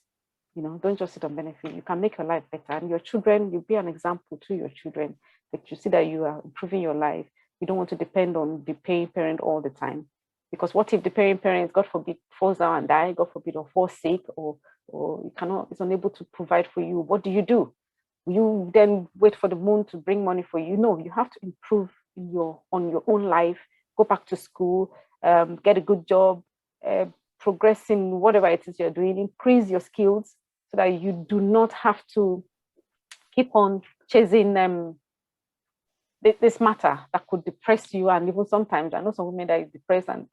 You know, don't just sit on benefits. You can make your life better. And your children, you'll be an example to your children that you see that you are improving your life. You don't want to depend on the paying parent all the time. Because what if the paying parent, God forbid, falls down and dies, God forbid, or falls sick, or is unable to provide for you? What do? You then wait for the moon to bring money for you? No, you have to improve on your own life, go back to school, get a good job, progress in whatever it is you're doing, increase your skills so that you do not have to keep on chasing this matter that could depress you, and even sometimes I know some women that is depressed and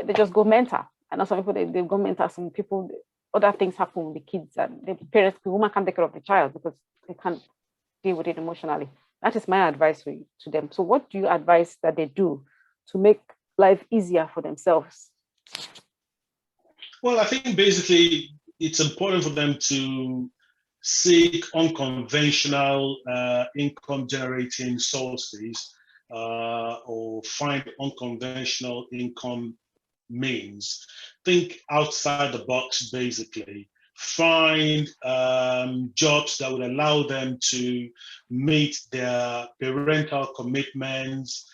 they just go mental. I know some people they go mental. Some people, other things happen with the kids, and the parents, the woman can't take care of the child because they can't deal with it emotionally. That is my advice to them. So what do you advise that they do to make life easier for themselves? Well, I think basically it's important for them to seek unconventional income generating sources or find unconventional income means. Think outside the box, basically. Find jobs that would allow them to meet their parental commitments,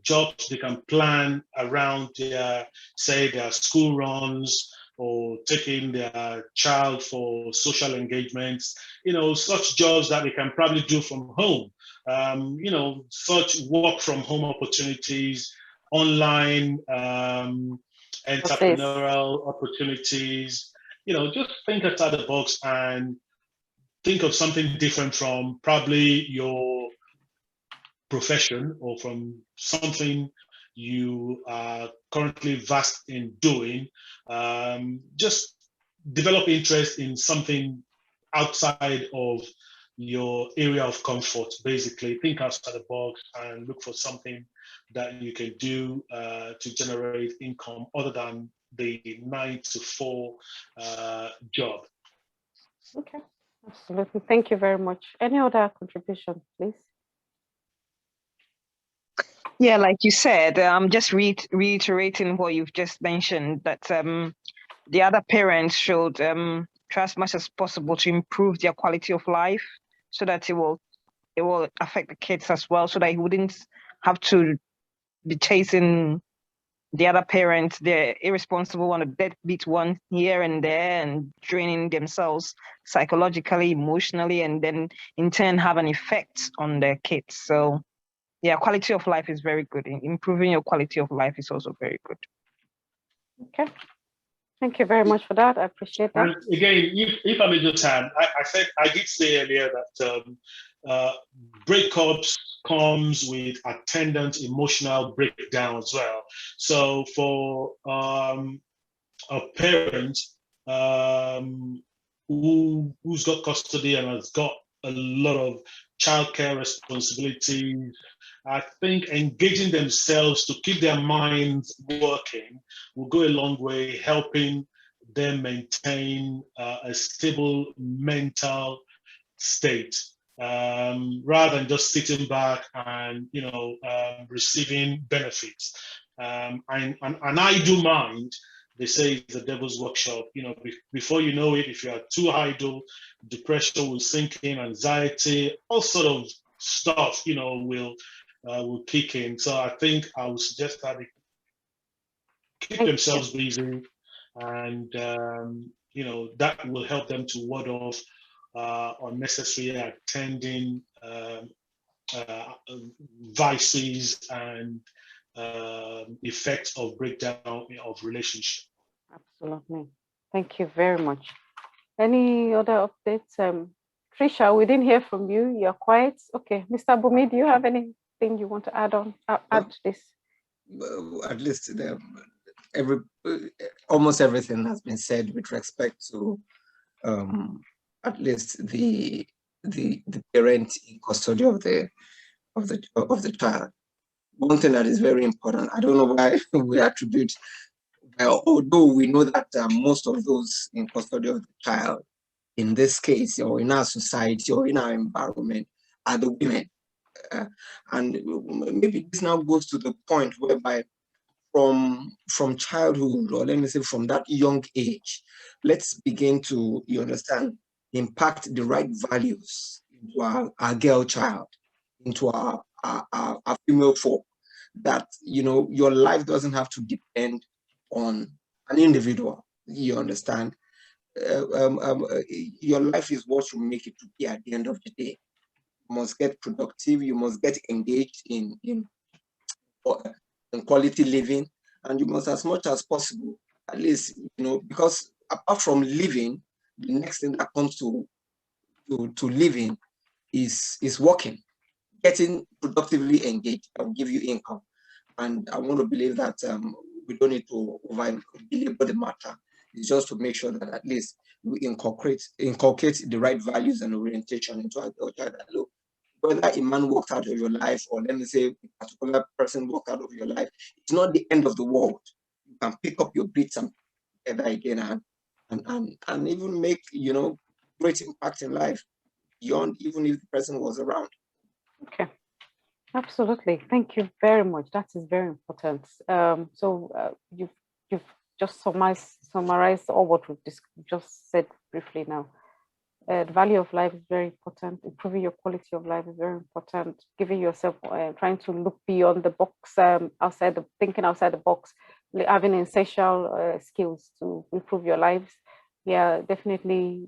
jobs they can plan around their, say, their school runs, or taking their child for social engagements, such jobs that they can probably do from home, such work from home opportunities, online entrepreneurial opportunities, just think outside the box and think of something different from probably your profession or from something you are currently vast in doing. Just develop interest in something outside of your area of comfort. Basically, think outside the box and look for something that you can do to generate income other than the 9 to 4 job. Okay, absolutely. Thank you very much. Any other contribution, please? Yeah, like you said, I'm just reiterating what you've just mentioned, that the other parents should try as much as possible to improve their quality of life so that it will affect the kids as well, so that he wouldn't have to be chasing the other parents, the irresponsible one, the deadbeat one here and there, and draining themselves psychologically, emotionally, and then in turn have an effect on their kids. So yeah, quality of life is very good. Improving your quality of life is also very good. Okay. Thank you very much for that. I appreciate that. And again, if I may just add, I did say earlier that breakups comes with attendant emotional breakdown as well. So for a parent who's got custody and has got a lot of childcare responsibilities, I think engaging themselves to keep their minds working will go a long way, helping them maintain a stable mental state, rather than just sitting back and receiving benefits. And I do mind. They say it's the devil's workshop. Before you know it, if you are too idle, depression will sink in, anxiety, all sort of stuff, will kick in. So I think I would suggest that they keep themselves busy, and that will help them to ward off unnecessary attending vices and effects of breakdown of relationship. Absolutely. Thank you very much. Any other updates? Trisha, we didn't hear from you. You're quiet. Okay. Mr. Bumi, do you have anything you want to add to this? At least almost everything has been said with respect to at least the parent in custody of the child. One thing that is very important, I don't know why we attribute, although we know that most of those in custody of the child, in this case, or in our society or in our environment, are the women. And maybe this now goes to the point whereby from childhood, or let me say from that young age, let's begin to, you understand, impact the right values into our girl child, into our female folk, that, your life doesn't have to depend on an individual, you understand. Your life is what you make it to be at the end of the day. You must get productive, you must get engaged in quality living, and you must, as much as possible, at least, because apart from living, the next thing that comes to living is working. getting productively engaged that will give you income. And I want to believe that we don't need to over-belabor the matter. It's just to make sure that at least we inculcate the right values and orientation into our child. Look, whether a man walked out of your life, or let me say a particular person walked out of your life, it's not the end of the world. You can pick up your bits and together again and even make, you know, great impact in life beyond even if the person was around. Okay, absolutely. Thank you very much. That is very important. You've just summarized all what we've just said briefly now. The value of life is very important. Improving your quality of life is very important. Giving yourself, trying to look beyond the box, thinking outside the box, having essential skills to improve your lives. Yeah, definitely.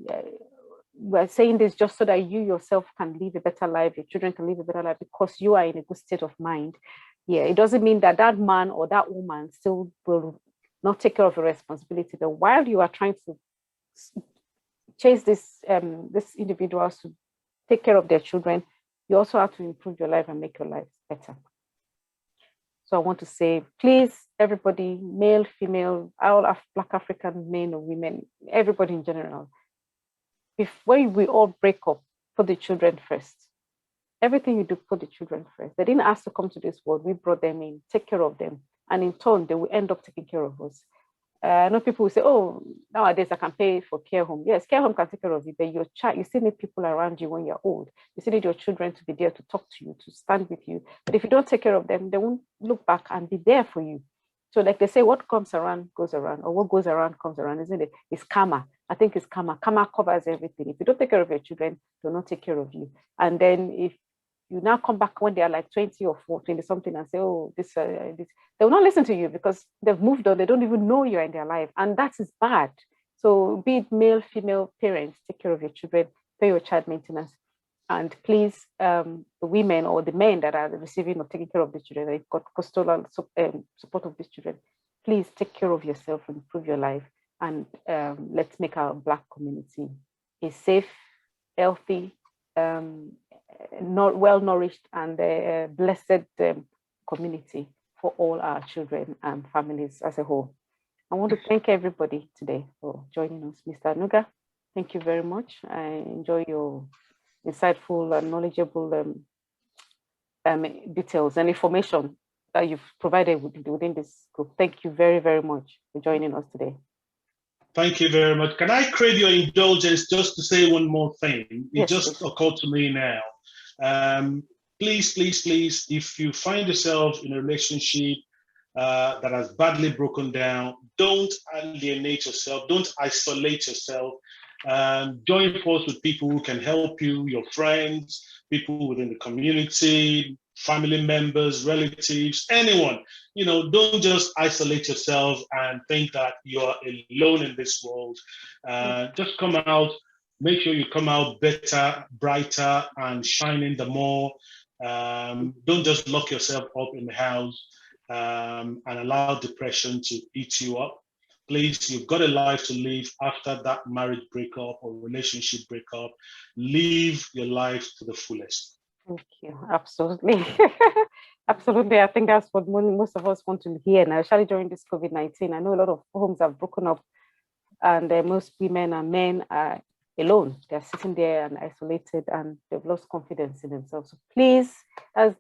We're saying this just so that you yourself can live a better life, your children can live a better life because you are in a good state of mind. Yeah, it doesn't mean that that man or that woman still will not take care of your responsibility. But while you are trying to chase this individuals to take care of their children, you also have to improve your life and make your life better. So I want to say, please, everybody, male, female, all Black African men or women, everybody in general, before we all break up, put the children first. Everything you do, put the children first. They didn't ask to come to this world. We brought them in, take care of them. And in turn, they will end up taking care of us. I know people will say, oh, nowadays I can pay for care home. Yes, care home can take care of you, but your child, you still need people around you when you're old. You still need your children to be there to talk to you, to stand with you. But if you don't take care of them, they won't look back and be there for you. So like they say, what comes around goes around, or what goes around comes around, isn't it? It's karma. I think it's karma. Karma covers everything. If you don't take care of your children, they'll not take care of you. And then if you now come back when they are like 20 or 20 something and say, oh, this, they will not listen to you because they've moved on. They don't even know you're in their life. And that is bad. So be it male, female parents, take care of your children, pay your child maintenance. And please, the women or the men that are receiving or taking care of the children, they've got custodial support of these children, please take care of yourself and improve your life. And let's make our Black community a safe, healthy, not well-nourished and blessed community for all our children and families as a whole. I want to thank everybody today for joining us. Mr. Adenuga, thank you very much. I enjoy your insightful and knowledgeable details and information that you've provided within this group. Thank you very, very much for joining us today. Thank you very much. Can I crave your indulgence just to say one more thing? It just occurred to me now. Please, if you find yourself in a relationship that has badly broken down, don't alienate yourself, don't isolate yourself. Join force with people who can help you, your friends, people within the community, family members, relatives, anyone. You know, don't just isolate yourself and think that you are alone in this world. Just come out, make sure you come out better, brighter, and shining the more. Don't just lock yourself up in the house and allow depression to eat you up. Please, you've got a life to live after that marriage breakup or relationship breakup. Live your life to the fullest. Thank you. Absolutely. Absolutely. I think that's what most of us want to hear now, especially during this COVID-19. I know a lot of homes have broken up and most women and men are alone. They're sitting there and isolated and they've lost confidence in themselves. So please,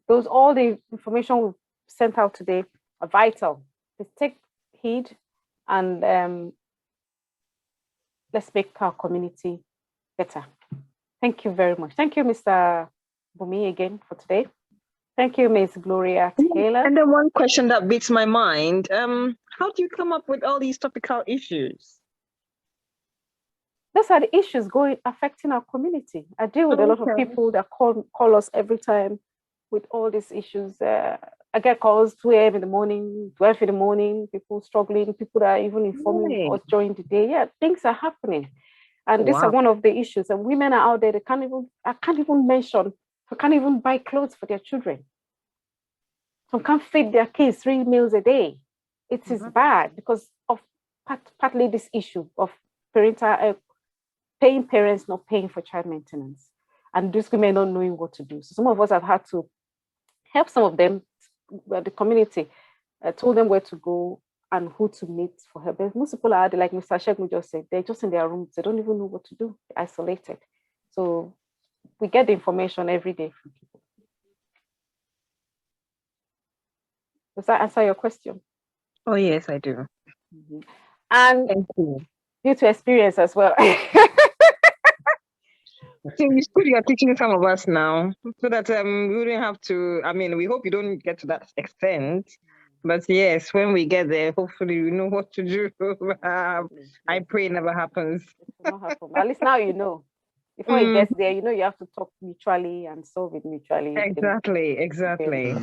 all the information we've sent out today are vital. Please take heed and let's make our community better. Thank you very much. Thank you, Mr. Bumi, again for today. Thank you, Ms. Gloria Taylor. And then one question that beats my mind, how do you come up with all these topical issues? Those are the issues affecting our community. I deal with a lot of people that call us every time with all these issues. I get calls 2 a.m. in the morning, 12 in the morning, people struggling, people that are even informing us during the day. Yeah, things are happening. And these are one of the issues. And women are out there, I can't even buy clothes for their children. Some can't feed their kids 3 meals a day. It is bad because of partly this issue of paying parents not paying for child maintenance. and these women not knowing what to do. So some of us have had to help some of them, the community, told them where to go and who to meet for help. But most people are, like Mr. Shegun just said, they're just in their rooms. They don't even know what to do. They're isolated. So we get the information every day from people. Does that answer your question? Oh, yes, I do. Mm-hmm. And thank you. Due to experience as well. You're teaching some of us now, so that we wouldn't have to. I mean, we hope you don't get to that extent, but yes, when we get there, hopefully we know what to do. I pray it never happens. It will not happen. At least now you know. Before it gets there, you know you have to talk mutually and solve it mutually. Exactly. Exactly.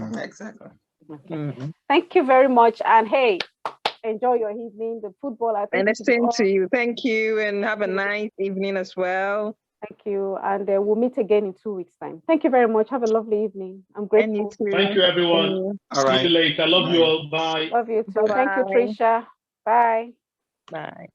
Okay. Thank you very much, and hey, enjoy your evening. The football, I think. And the same to you. Thank you, and have a nice evening as well. Thank you, and we'll meet again in 2 weeks' time. Thank you very much. Have a lovely evening. I'm grateful. And you too. Thank you, everyone. All right. See you later. Love you all. Bye. Love you too. Bye-bye. Thank you, Trisha. Bye. Bye.